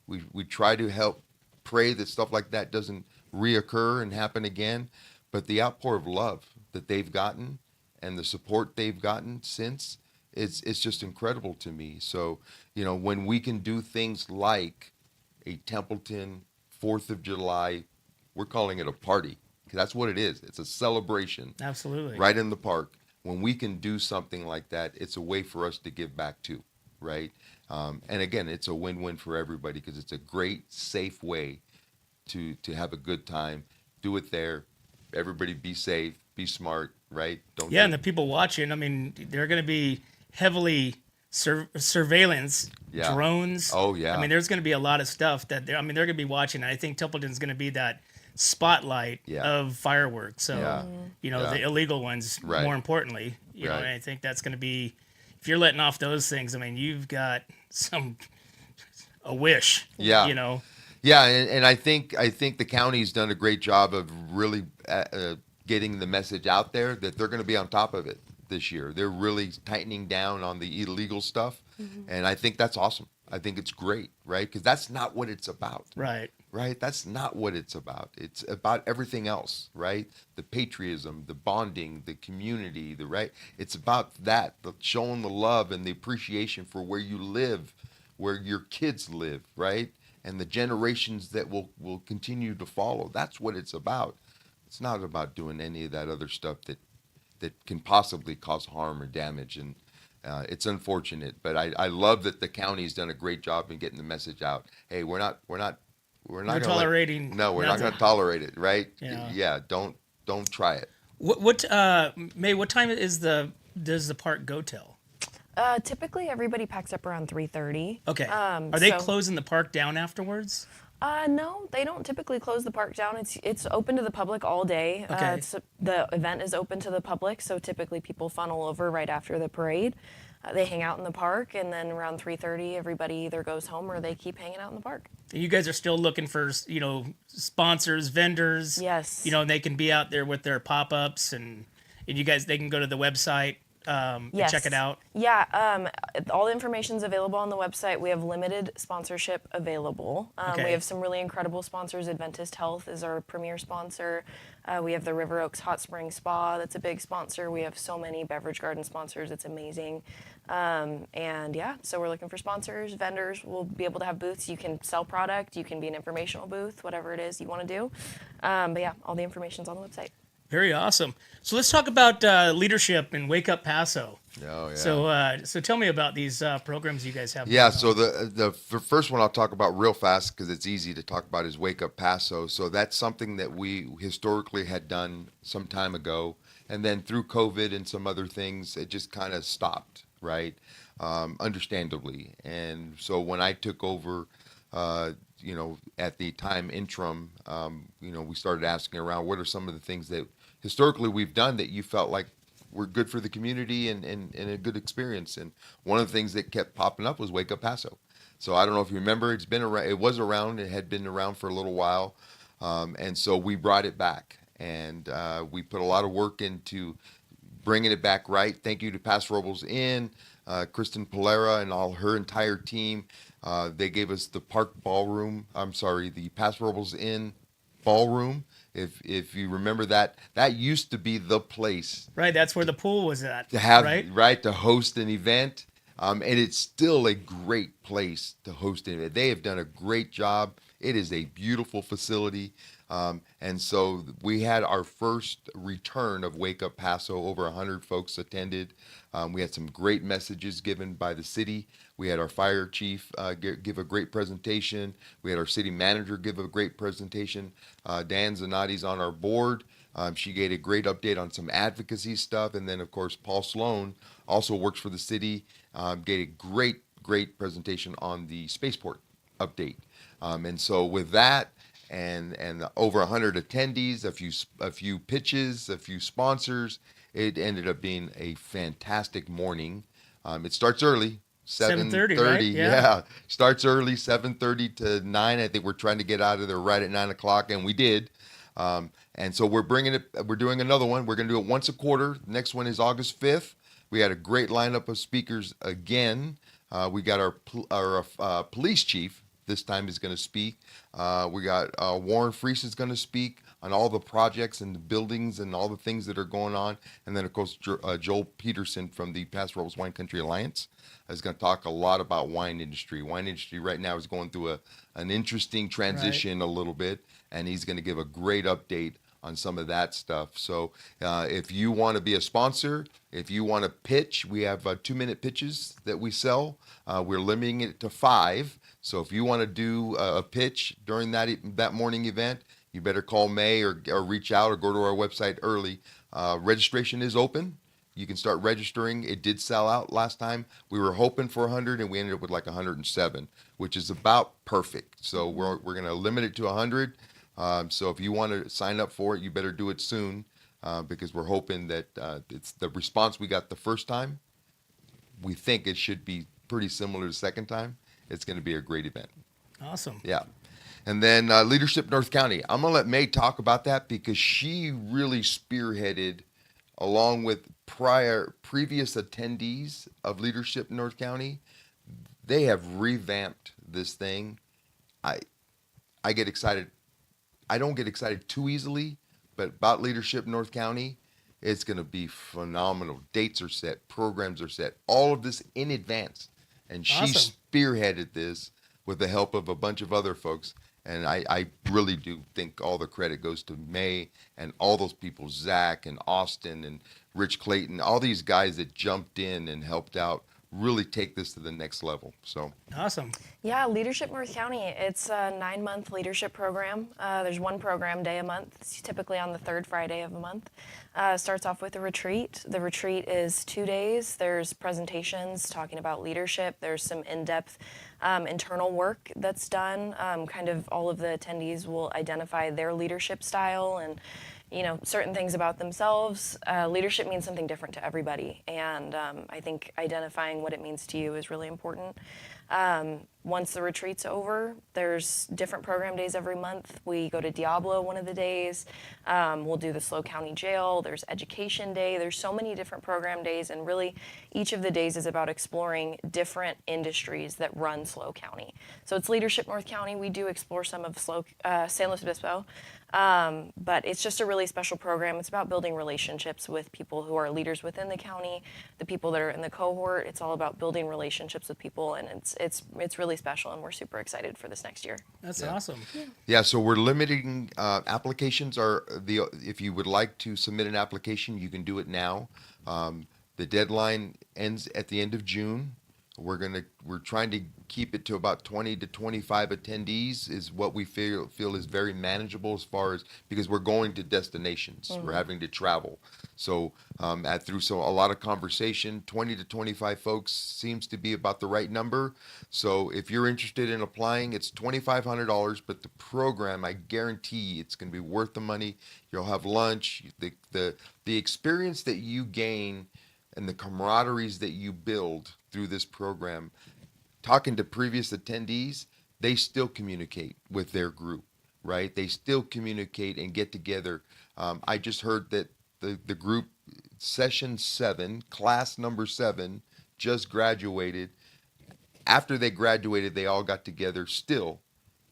S2: We try to help pray that stuff like that doesn't reoccur and happen again. But the outpour of love that they've gotten and the support they've gotten since, it's just incredible to me. So, you know, when we can do things like a Templeton 4th of July, we're calling it a party, because that's what it is. It's a celebration.
S1: Absolutely.
S2: Right in the park. When we can do something like that, it's a way for us to give back too, right? And again, it's a win-win for everybody, because it's a great, safe way to have a good time. Do it there. Everybody be safe, be smart, right?
S1: And the people watching, I mean, they're going to be heavily surveillance, drones.
S2: Oh, yeah.
S1: I mean, there's going to be a lot of stuff that they're going to be watching. And I think Templeton's going to be that spotlight of fireworks. So, you know, the illegal ones, more importantly, you know, and I think that's going to be, if you're letting off those things, I mean, you've got a wish, you know.
S2: Yeah, and I think the county's done a great job of really getting the message out there that they're going to be on top of it this year. They're really tightening down on the illegal stuff, and I think that's awesome. I think it's great, right? Because that's not what it's about.
S1: Right.
S2: That's not what it's about. It's about everything else, right? The patriotism, the bonding, the community, it's about that, showing the love and the appreciation for where you live, where your kids live, right? And the generations that will continue to follow. That's what it's about. It's not about doing any of that other stuff that can possibly cause harm or damage. And it's unfortunate, but I love that the county's done a great job in getting the message out. Hey, we're not
S1: tolerating.
S2: We're not going to tolerate it, right?
S1: Yeah.
S2: Don't try it.
S1: May, what time does the park go till?
S3: Typically, everybody packs up around 3:30.
S1: Okay. Are they closing the park down afterwards?
S3: No, they don't typically close the park down. It's open to the public all day.
S1: Okay.
S3: The event is open to the public, so typically people funnel over right after the parade. They hang out in the park, and then around 3:30, everybody either goes home or they keep hanging out in the park.
S1: You guys are still looking for, you know, sponsors, vendors.
S3: Yes.
S1: You know, and they can be out there with their pop-ups, and you guys, they can go to the website, and
S3: Yes.
S1: check it out?
S3: Yeah, all the information's available on the website. We have limited sponsorship available.
S1: Okay.
S3: We have some really incredible sponsors. Adventist Health is our premier sponsor. We have the River Oaks Hot Spring Spa. That's a big sponsor. We have so many beverage garden sponsors. It's amazing. And yeah, so we're looking for sponsors, vendors. We'll be able to have booths. You can sell product. You can be an informational booth, whatever it is you want to do. But yeah, all the information's on the website.
S1: Very awesome. So let's talk about leadership and Wake Up Paso.
S2: Oh, yeah.
S1: So tell me about these programs you guys have.
S2: Yeah,
S1: going
S2: so
S1: on.
S2: the first one I'll talk about real fast because it's easy to talk about is Wake Up Paso. So that's something that we historically had done some time ago, and then through COVID and some other things, it just kind of stopped, right? Understandably. And so when I took over, at the time interim, we started asking around what are some of the things that historically we've done that you felt like were good for the community and a good experience. And one of the things that kept popping up was Wake Up Paso. So I don't know if you remember, it's been around, it had been around for a little while. And so we brought it back and we put a lot of work into bringing it back right. Thank you to Paso Robles Inn, Kristen Polera and all her entire team. They gave us the the Paso Robles Inn Ballroom. If you remember that used to be the place
S1: Right, that's where the pool was at.
S2: to have
S1: right.
S2: to host an event, and it's still a great place to host an event. They have done a great job. It is a beautiful facility, and so we had our first return of Wake Up Paso. Over 100 folks attended. We had some great messages given by the city. We had our fire chief give a great presentation. We had our city manager give a great presentation. Dan Zanotti's on our board. She gave a great update on some advocacy stuff. And then, of course, Paul Sloan also works for the city, gave a great presentation on the spaceport update. And so with that, and over 100 attendees, a few pitches, a few sponsors, it ended up being a fantastic morning. It starts early.
S1: 7:30,
S2: 7:30,
S1: right?
S2: yeah. Starts early, 7:30 to 9. I think we're trying to get out of there right at 9 o'clock, and we did. And so we're doing another one. We're going to do it once a quarter. The next one is August 5th. We had a great lineup of speakers again. We got our police chief this time is going to speak. We got Warren Freese is going to speak on all the projects and the buildings and all the things that are going on. And then, of course, Joel Peterson from the Paso Robles Wine Country Alliance is going to talk a lot about wine industry. Wine industry right now is going through an interesting transition a little bit, and he's going to give a great update on some of that stuff. So if you want to be a sponsor, if you want to pitch, we have 2-minute pitches that we sell. We're limiting it to 5. So if you want to do a pitch during that morning event, you better call May or reach out or go to our website early. Registration is open. You can start registering. It did sell out last time. We were hoping for 100 and we ended up with like 107, which is about perfect. So we're going to limit it to 100. So if you want to sign up for it, you better do it soon because we're hoping that it's the response we got the first time. We think it should be pretty similar the second time. It's going to be a great event.
S1: Awesome.
S2: Yeah. And then Leadership North County. I'm going to let May talk about that because she really spearheaded, along with previous attendees of Leadership North County. They have revamped this thing. I get excited. I don't get excited too easily, but about Leadership North County, it's going to be phenomenal. Dates are set, programs are set, all of this in advance. And she
S1: Awesome.
S2: spearheaded this with the help of a bunch of other folks. And I really do think all the credit goes to May and all those people, Zach and Austin and Rich Clayton, all these guys that jumped in and helped out really take this to the next level. So
S1: Awesome.
S3: Yeah, Leadership North County, it's a 9-month leadership program. There's one program day a month. It's typically on the third Friday of a month. Starts off with a retreat. The retreat is 2 days. There's presentations talking about leadership. There's some in-depth internal work that's done. Kind of all of the attendees will identify their leadership style and certain things about themselves. Leadership means something different to everybody, and I think identifying what it means to you is really important. Once the retreat's over, there's different program days every month. We go to Diablo one of the days. We'll do the SLO County Jail. There's Education Day. There's so many different program days, and really each of the days is about exploring different industries that run SLO County. So it's Leadership North County. We do explore some of San Luis Obispo. But it's just a really special program. It's about building relationships with people who are leaders within the county, the people that are in the cohort. It's all about building relationships with people, and it's really special, and we're super excited for this next year.
S1: That's awesome.
S2: Yeah, so we're limiting applications. If you would like to submit an application, you can do it now. The deadline ends at the end of June. We're trying to keep it to about 20 to 25 attendees is what we feel is very manageable as far as, because we're going to destinations. We're having to travel. So through a lot of conversation, 20 to 25 folks seems to be about the right number. So if you're interested in applying, it's $2,500, but the program, I guarantee it's going to be worth the money. You'll have lunch. The experience that you gain and the camaraderies that you build through this program, talking to previous attendees, they still communicate with their group, right? They still communicate and get together. I just heard that the group session 7, class number 7, just graduated. After they graduated, they all got together still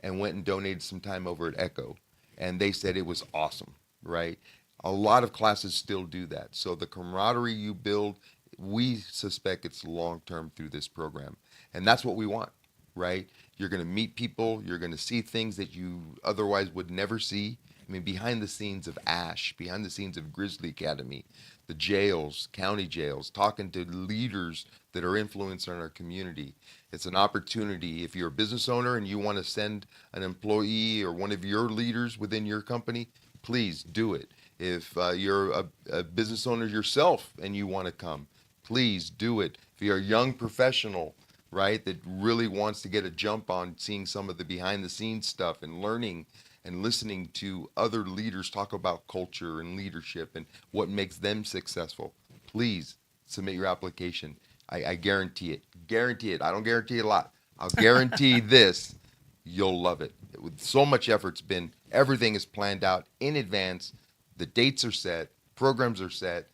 S2: and went and donated some time over at Echo. And they said it was awesome, right? A lot of classes still do that. So the camaraderie you build, we suspect it's long-term through this program. And that's what we want, right? You're going to meet people. You're going to see things that you otherwise would never see. I mean, behind the scenes of ASH, behind the scenes of Grizzly Academy, the jails, county jails, talking to leaders that are influencing our community. It's an opportunity. If you're a business owner and you want to send an employee or one of your leaders within your company, please do it. If you're a business owner yourself and you want to come, please do it. If you're a young professional, right, that really wants to get a jump on seeing some of the behind the scenes stuff and learning and listening to other leaders talk about culture and leadership and what makes them successful, please submit your application. I guarantee it. Guarantee it. I don't guarantee a lot. I'll guarantee this. You'll love it. With so much effort's been, everything is planned out in advance. The dates are set, programs are set.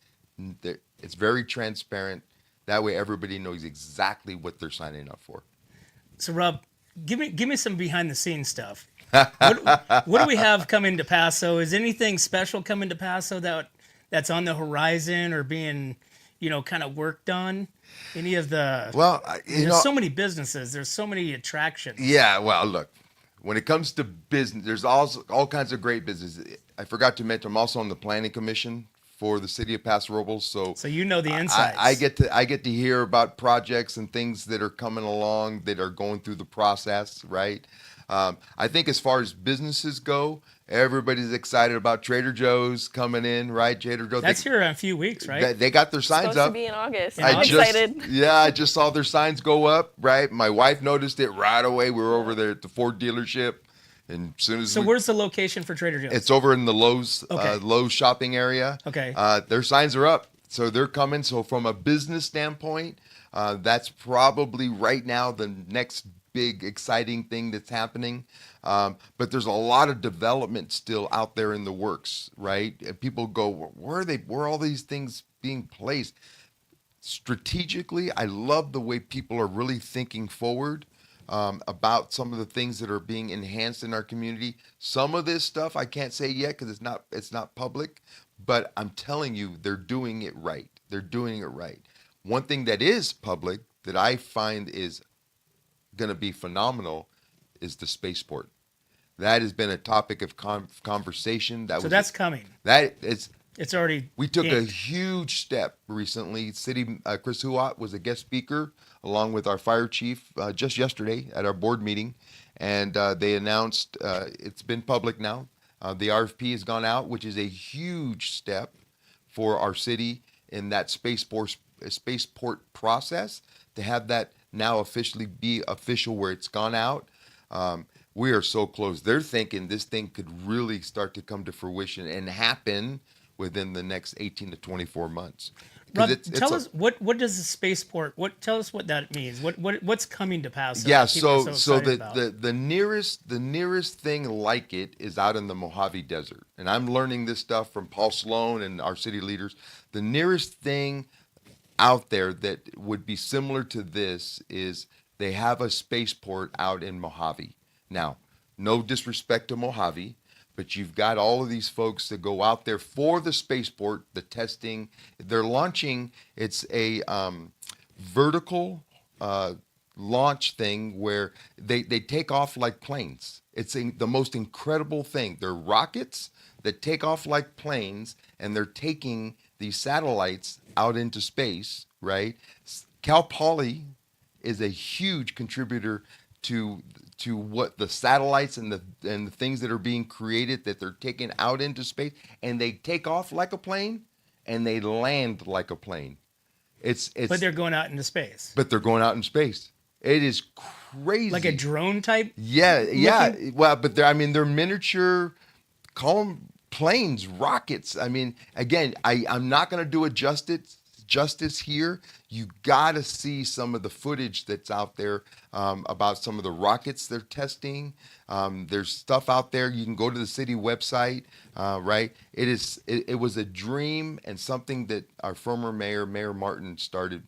S2: It's very transparent. That way everybody knows exactly what they're signing up for.
S1: So Rob, give me some behind the scenes stuff. What do we have coming to Paso? Is anything special coming to Paso that's on the horizon or being, kind of worked on? Any of the there's so many businesses, there's so many attractions.
S2: Yeah, well, look, when it comes to business, there's all kinds of great businesses. I forgot to mention, I'm also on the planning commission for the city of Paso Robles, so
S1: you know the insights.
S2: I get to hear about projects and things that are coming along that are going through the process, right? I think as far as businesses go, everybody's excited about Trader Joe's coming in, right? Trader Joe's.
S1: That's here in a few weeks, right?
S2: They got their signs
S3: Supposed
S2: up.
S3: to be in August.
S1: I'm
S3: excited.
S2: I just saw their signs go up, right? My wife noticed it right away. We were over there at the Ford dealership. And as soon as
S1: where's the location for Trader Joe's?
S2: It's over in the Lowe's
S1: Okay.
S2: Lowe's shopping area.
S1: Okay.
S2: Their signs are up, so they're coming. So from a business standpoint, that's probably right now the next big exciting thing that's happening. But there's a lot of development still out there in the works, right? And people go, where are they? Where are all these things being placed? Strategically, I love the way people are really thinking forward. About some of the things that are being enhanced in our community. Some of this stuff I can't say yet because it's not public, but I'm telling you, they're doing it right. They're doing it right. One thing that is public that I find is going to be phenomenal is the spaceport. That has been a topic of conversation.
S1: That's coming. It's already.
S2: We took a
S1: inked.
S2: huge step recently. Chris Huot was a guest speaker along with our fire chief just yesterday at our board meeting, and they announced it's been public now. The RFP has gone out, which is a huge step for our city in that spaceport process to have that now officially be official where it's gone out. We are so close. They're thinking this thing could really start to come to fruition and happen within the next 18 to 24 months. 'Cause
S1: Rob,
S2: it's
S1: tell
S2: a-
S1: us what does the spaceport? Tell us what that means. What's coming to Paso?
S2: Yeah,
S1: that people are
S2: so
S1: excited
S2: the,
S1: about?
S2: the nearest thing like it is out in the Mojave Desert, and I'm learning this stuff from Paul Sloan and our city leaders. The nearest thing out there that would be similar to this is they have a spaceport out in Mojave. Now, no disrespect to Mojave, but you've got all of these folks that go out there for the spaceport, the testing. They're launching. It's a vertical launch thing where they take off like planes. It's the most incredible thing. They're rockets that take off like planes, and they're taking these satellites out into space, right? Cal Poly is a huge contributor to what the satellites and the things that are being created that they're taking out into space, and they take off like a plane and they land like a plane. It's
S1: But they're going out into space,
S2: but they're going out in space. It is crazy.
S1: like a drone type.
S2: Yeah. Well, but they're miniature, call them planes, rockets. I mean, again, I'm not going to do it justice here. You got to see some of the footage that's out there about some of the rockets they're testing. There's stuff out there. You can go to the city website, right? It was a dream and something that our former Mayor Martin, started.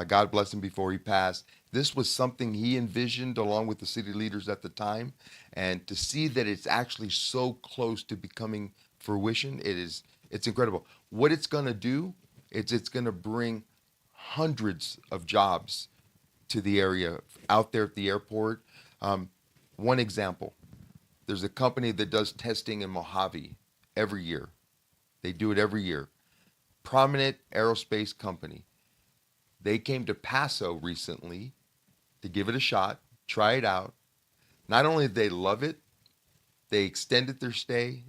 S2: God bless him before he passed. This was something he envisioned along with the city leaders at the time. And to see that it's actually so close to becoming fruition, it's incredible. What it's going to do, it's going to bring hundreds of jobs to the area out there at the airport. One example, there's a company that does testing in Mojave every year. They do it every year. Prominent aerospace company. They came to Paso recently to give it a shot, try it out. Not only did they love it, they extended their stay.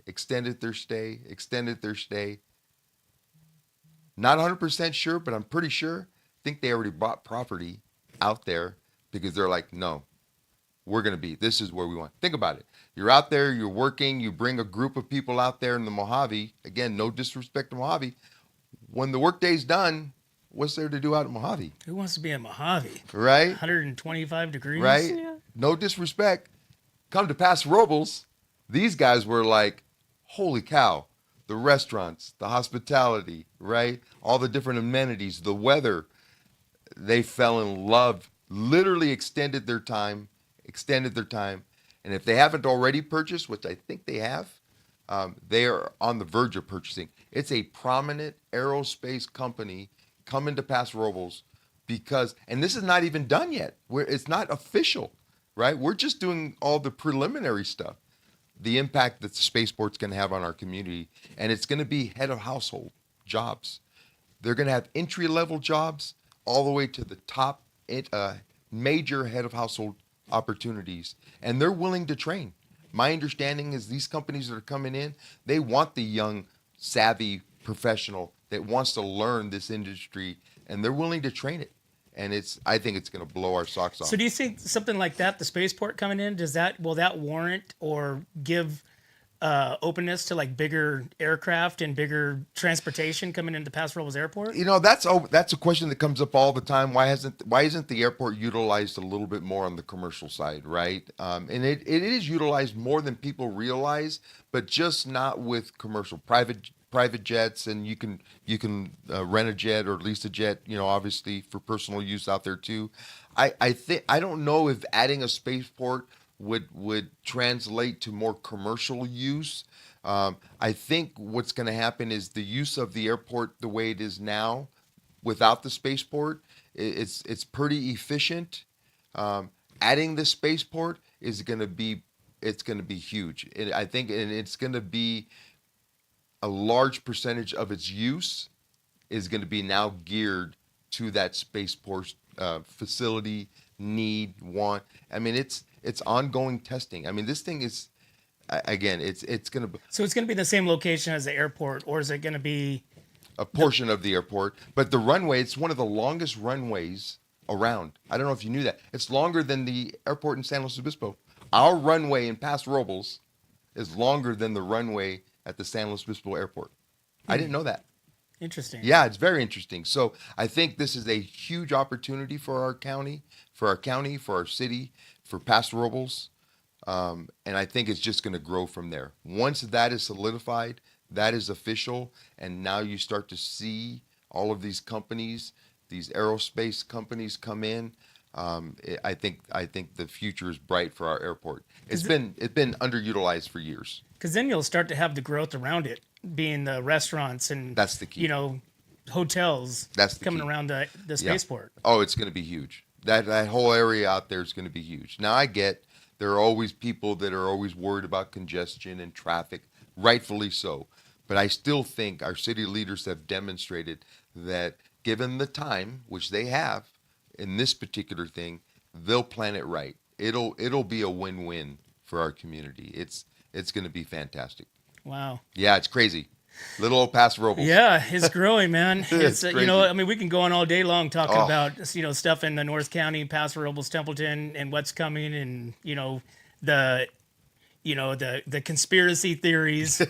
S2: Not 100% sure, but I'm pretty sure. I think they already bought property out there because they're like, no, this is where we want. Think about it. You're out there, you're working, you bring a group of people out there in the Mojave. Again, no disrespect to Mojave. When the workday's done, what's there to do out in Mojave?
S1: Who wants to be in Mojave?
S2: Right?
S1: 125 degrees.
S2: Right?
S3: Yeah.
S2: No disrespect. Come to Paso Robles. These guys were like, holy cow. The restaurants, the hospitality, right? All the different amenities, the weather. They fell in love, literally extended their time. And if they haven't already purchased, which I think they have, they are on the verge of purchasing. It's a prominent aerospace company coming to Paso Robles and this is not even done yet. It's not official, right? We're just doing all the preliminary stuff. The impact that the spaceport's going to have on our community, and it's going to be head of household jobs. They're going to have entry-level jobs all the way to the top major head of household opportunities, and they're willing to train. My understanding is these companies that are coming in, they want the young, savvy professional that wants to learn this industry, and they're willing to train it. And I think it's going to blow our socks off.
S1: So do you think something like that, the spaceport coming in, will that warrant or give openness to like bigger aircraft and bigger transportation coming into Paso Robles Airport?
S2: That's a question that comes up all the time. Why isn't the airport utilized a little bit more on the commercial side, right? And it is utilized more than people realize, but just not with commercial private jets, and you can rent a jet or lease a jet, obviously for personal use out there too. I don't know if adding a spaceport would translate to more commercial use. I think what's going to happen is the use of the airport the way it is now, without the spaceport, it's pretty efficient. Adding the spaceport is going to be huge. I think, and it's going to be a large percentage of its use is going to be now geared to that spaceport facility want. I mean, it's ongoing testing. I mean, this thing is, again, it's going to.
S1: So it's going to be the same location as the airport, or is it going to be
S2: a portion of the airport? But the runway, it's one of the longest runways around. I don't know if you knew that. It's longer than the airport in San Luis Obispo. Our runway in Paso Robles is longer than the runway at the San Luis Obispo Airport. I didn't know that.
S1: Interesting.
S2: Yeah, it's very interesting. So I think this is a huge opportunity for our county, for our city, for Paso Robles. And I think it's just going to grow from there. Once that is solidified, that is official, and now you start to see all of these companies, these aerospace companies come in. I think the future is bright for our airport. It's been underutilized for years.
S1: Because then you'll start to have the growth around it, being the restaurants and
S2: That's the key.
S1: hotels
S2: That's the
S1: coming
S2: key.
S1: around the
S2: Yeah.
S1: spaceport.
S2: Oh, it's going to be huge. That whole area out there is going to be huge. Now I get there are always people that are always worried about congestion and traffic, rightfully so. But I still think our city leaders have demonstrated that given the time, which they have in this particular thing, they'll plan it right. It'll be a win-win for our community. It's going to be fantastic.
S1: Wow.
S2: Yeah, it's crazy. Little old Paso Robles.
S1: Yeah, it's growing, man.
S2: It's crazy.
S1: I mean, we can go on all day long talking
S2: Oh.
S1: about, stuff in the North County, Paso Robles, Templeton, and what's coming, and the, the conspiracy theories.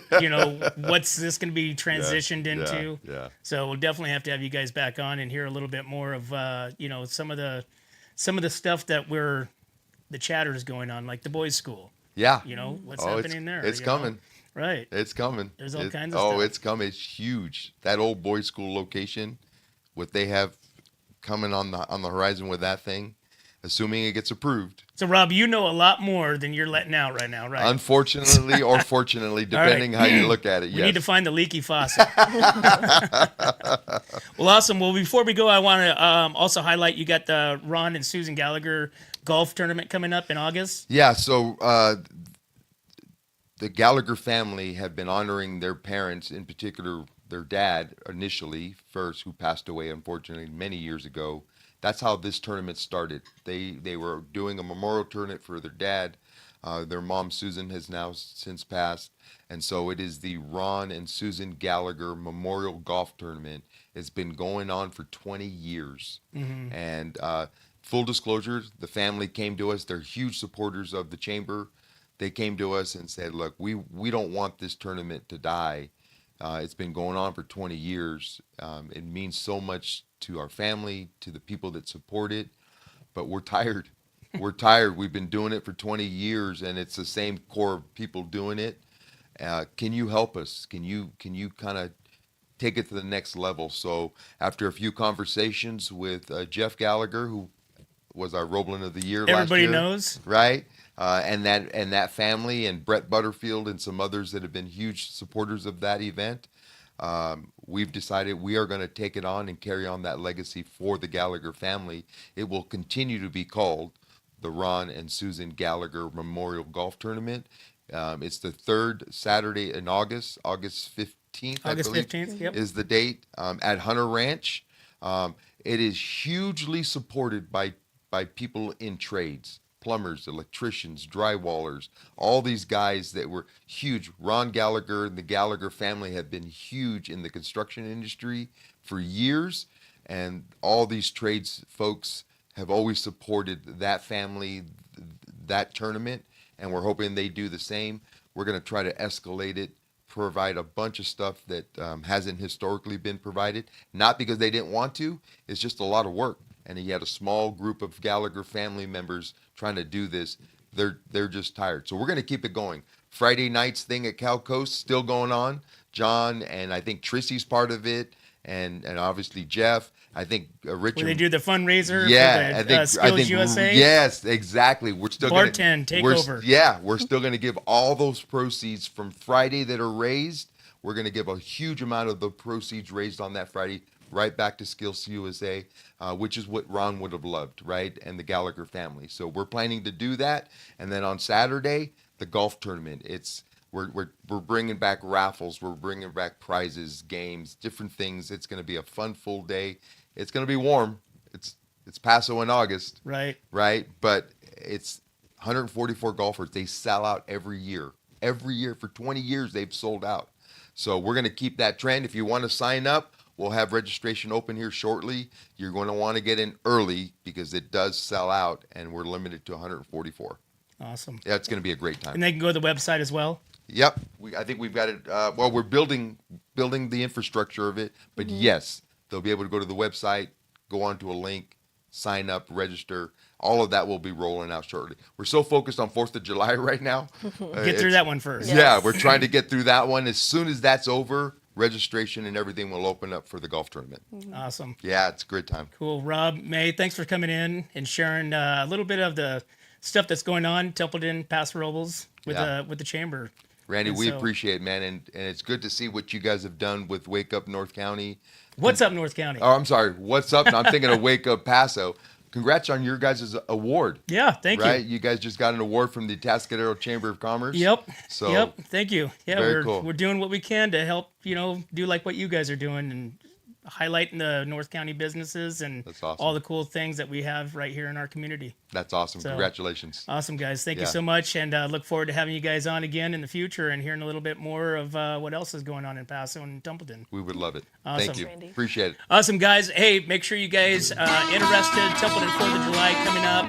S1: What's this going to be transitioned into?
S2: Yeah.
S1: So we'll definitely have to have you guys back on and hear a little bit more of, some of the stuff that the chatter is going on, like the boys' school.
S2: Yeah.
S1: What's
S2: Oh,
S1: happening there?
S2: It's coming.
S1: Right.
S2: It's coming.
S1: There's all kinds of
S2: Oh,
S1: stuff.
S2: it's coming. It's huge. That old boys' school location, what they have coming on the horizon with that thing, assuming it gets approved.
S1: So, Rob, you know a lot more than you're letting out right now, right?
S2: Unfortunately or fortunately, depending how you look at it.
S1: We
S2: yes.
S1: need to find the leaky faucet. Well, awesome. Well, before we go, I want to also highlight you got the Ron and Susan Gallagher golf tournament coming up in August.
S2: Yeah. So the Gallagher family have been honoring their parents, in particular their dad initially first, who passed away unfortunately many years ago. That's how this tournament started. They were doing a memorial tournament for their dad. Their mom Susan has now since passed, and so it is the Ron and Susan Gallagher Memorial Golf Tournament. It's been going on for 20 years, and full disclosure, the family came to us. They're huge supporters of the chamber. They came to us and said, look, we don't want this tournament to die. It's been going on for 20 years. It means so much to our family, to the people that support it, but we're tired. We're tired. We've been doing it for 20 years, and it's the same core of people doing it. Can you help us? Can you kind of take it to the next level? So after a few conversations with Jeff Gallagher, who was our Roblin of the Year last year.
S1: Everybody knows.
S2: Right? And that family, and Brett Butterfield and some others that have been huge supporters of that event, we've decided we are going to take it on and carry on that legacy for the Gallagher family. It will continue to be called the Ron and Susan Gallagher Memorial Golf Tournament. It's the third Saturday in August 15th,
S1: August
S2: I believe,
S1: 15th, yep.
S2: is the date, at Hunter Ranch. It is hugely supported by people in trades. Plumbers, electricians, drywallers, all these guys that were huge. Ron Gallagher and the Gallagher family have been huge in the construction industry for years, and all these trades folks have always supported that family, that tournament, and we're hoping they do the same. We're going to try to escalate it, provide a bunch of stuff that hasn't historically been provided, not because they didn't want to, it's just a lot of work. And he had a small group of Gallagher family members trying to do this. They're just tired. So we're going to keep it going. Friday night's thing at Cal Coast still going on. John and I think Trissy's part of it, and obviously Jeff. I think Richard.
S1: Where they do the fundraiser
S2: Yeah,
S1: for the Skills USA.
S2: Yes, exactly. We're still
S1: Bartend takeover.
S2: Yeah, we're still going to give all those proceeds from Friday that are raised. We're going to give a huge amount of the proceeds raised on that Friday right back to Skills USA, which is what Ron would have loved, right? And the Gallagher family. So we're planning to do that. And then on Saturday, the golf tournament. We're bringing back raffles. We're bringing back prizes, games, different things. It's going to be a fun, full day. It's going to be warm. It's Paso in August.
S1: Right.
S2: Right. But it's 144 golfers. They sell out every year. Every year for 20 years, they've sold out. So we're going to keep that trend. If you want to sign up, we'll have registration open here shortly. You're going to want to get in early because it does sell out, and we're limited to 144.
S1: Awesome.
S2: Yeah, it's going to be a great time.
S1: And they can go to the website as well.
S2: Yep. I think we've got it. Well, we're building building the infrastructure of it. But yes, they'll be able to go to the website, go onto a link, sign up, register. All of that will be rolling out shortly. We're so focused on 4th of July right now.
S1: Get through that one first.
S2: Yeah, we're trying to get through that one. As soon as that's over, registration and everything will open up for the golf tournament.
S1: Awesome.
S2: Yeah, it's a great time.
S1: Cool. Rob, May, thanks for coming in and sharing a little bit of the stuff that's going on, Templeton, Paso Robles, with the chamber.
S2: Randy,
S1: And
S2: we
S1: so-
S2: appreciate it, man. And it's good to see what you guys have done with Wake Up North County.
S1: What's up, North County?
S2: Oh, I'm sorry. What's up? I'm thinking of Wake Up Paso. Congrats on your guys' award.
S1: Yeah, thank
S2: Right?
S1: you.
S2: You guys just got an award from the Atascadero Chamber of Commerce.
S1: Yep.
S2: So
S1: Yep. Thank you. Yeah,
S2: very cool.
S1: we're doing what we can to help, do like what you guys are doing and highlighting the North County businesses and
S2: That's awesome.
S1: all the cool things that we have right here in our community.
S2: That's awesome.
S1: So-
S2: Congratulations.
S1: Awesome, guys. Thank you
S2: Yeah.
S1: so much, and look forward to having you guys on again in the future and hearing a little bit more of what else is going on in Paso and Templeton.
S2: We would love it.
S1: Awesome.
S2: Thank you.
S3: Randy.
S2: Appreciate it.
S1: Awesome, guys. Hey, make sure you guys interested. Templeton 4th of July coming up.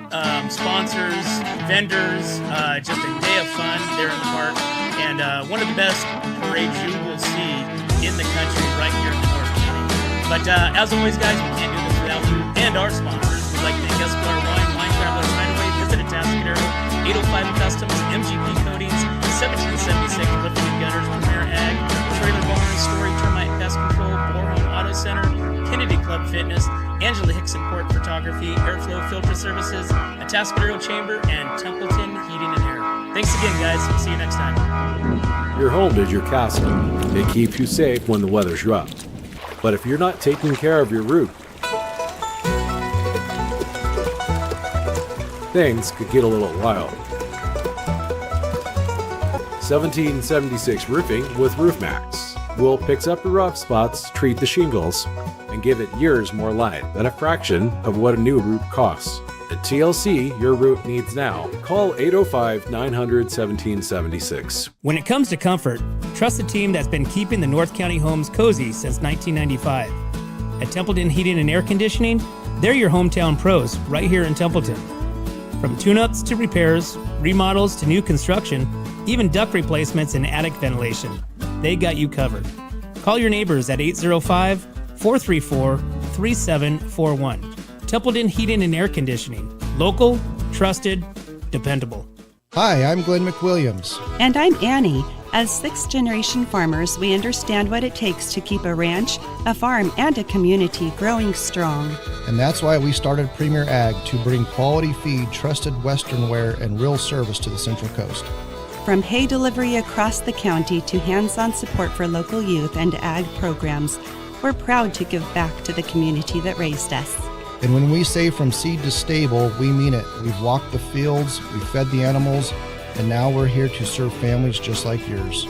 S1: Sponsors, vendors, just a day of fun there in the park. And one of the best parades you will see in the country right here in the North County. But as always, guys, we can't do this without you and our sponsors. We'd like to thank Esquire Wine Travelers Hideaway, Visit Atascadero, 805 Customs, MGP Coatings, 1776 Roofing and Gutters, Premier Ag, Trailer Barn, Story Termite Pest Control, Ballroom Auto Center, Kennedy Club Fitness, Angela Hickson Port Photography, Airflow Filter Services, Atascadero Chamber, and Templeton Heating and Air. Thanks again, guys. See you next time.
S4: Your home is your castle. It keeps you safe when the weather's rough. But if you're not taking care of your roof, things could get a little wild. 1776 Roofing with RoofMax will fix up the rough spots, treat the shingles, and give it years more life at a fraction of what a new roof costs. At TLC, your roof needs now. Call 805-900-1776.
S1: When it comes to comfort, trust the team that's been keeping the North County homes cozy since 1995. At Templeton Heating and Air Conditioning, they're your hometown pros right here in Templeton. From tune-ups to repairs, remodels to new construction, even duct replacements and attic ventilation, they got you covered. Call your neighbors at 805-434-3741. Templeton Heating and Air Conditioning. Local, trusted, dependable.
S5: Hi, I'm Glenn McWilliams.
S6: And I'm Annie. As sixth-generation farmers, we understand what it takes to keep a ranch, a farm, and a community growing strong.
S5: And that's why we started Premier Ag to bring quality feed, trusted Western wear, and real service to the Central Coast.
S6: From hay delivery across the county to hands-on support for local youth and ag programs, we're proud to give back to the community that raised us.
S5: And when we say from seed to stable, we mean it. We've walked the fields, we've fed the animals, and now we're here to serve families just like yours.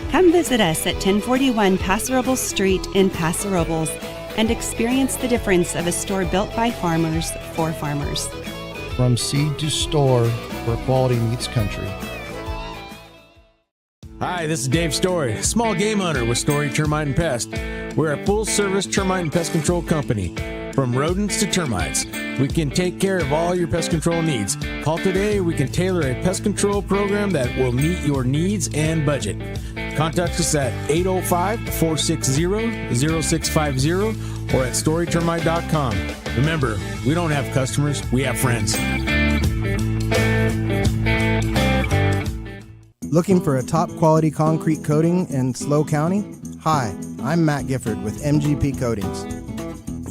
S6: Come visit us at 1041 Paso Robles Street in Paso Robles and experience the difference of a store built by farmers for farmers.
S5: From seed to store, where quality meets country.
S7: Hi, this is Dave Story, small game hunter with Story Termite and Pest. We're a full-service termite and pest control company. From rodents to termites, we can take care of all your pest control needs. Call today, we can tailor a pest control program that will meet your needs and budget. Contact us at 805-460-0650 or at storytermite.com. Remember, we don't have customers, we have friends.
S5: Looking for a top quality concrete coating in SLO County? Hi, I'm Matt Gifford with MGP Coatings,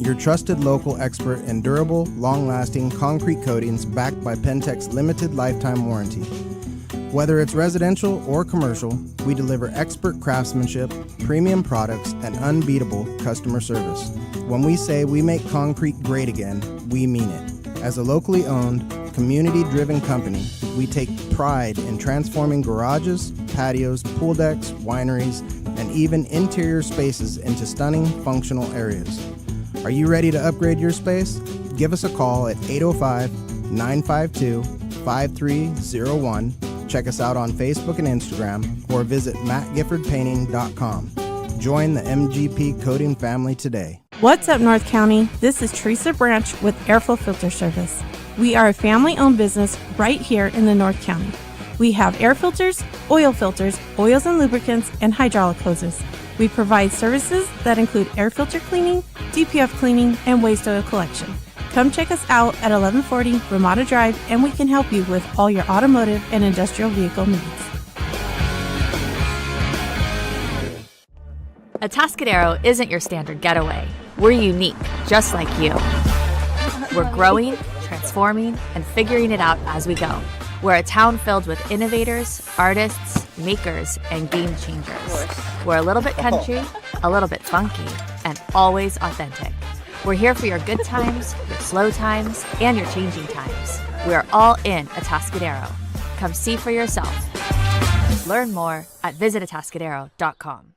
S5: your trusted local expert in durable, long-lasting concrete coatings backed by Pentec's limited lifetime warranty. Whether it's residential or commercial, we deliver expert craftsmanship, premium products, and unbeatable customer service. When we say we make concrete great again, we mean it. As a locally owned, community-driven company, we take pride in transforming garages, patios, pool decks, wineries, and even interior spaces into stunning, functional areas. Are you ready to upgrade your space? Give us a call at 805-952-5301. Check us out on Facebook and Instagram, or visit mattgiffordpainting.com. Join the MGP Coating family today.
S8: What's up, North County? This is Teresa Branch with Airflow Filter Service. We are a family-owned business right here in the North County. We have air filters, oils and lubricants, and hydraulic hoses. We provide services that include air filter cleaning, DPF cleaning, and waste oil collection. Come check us out at 1140 Ramada Drive, and we can help you with all your automotive and industrial vehicle needs.
S9: Atascadero isn't your standard getaway. We're unique, just like you. We're growing, transforming, and figuring it out as we go. We're a town filled with innovators, artists, makers, and game changers. We're a little bit country, a little bit funky, and always authentic. We're here for your good times, your slow times, and your changing times. We're all in Atascadero. Come see for yourself. Learn more at visitatascadero.com.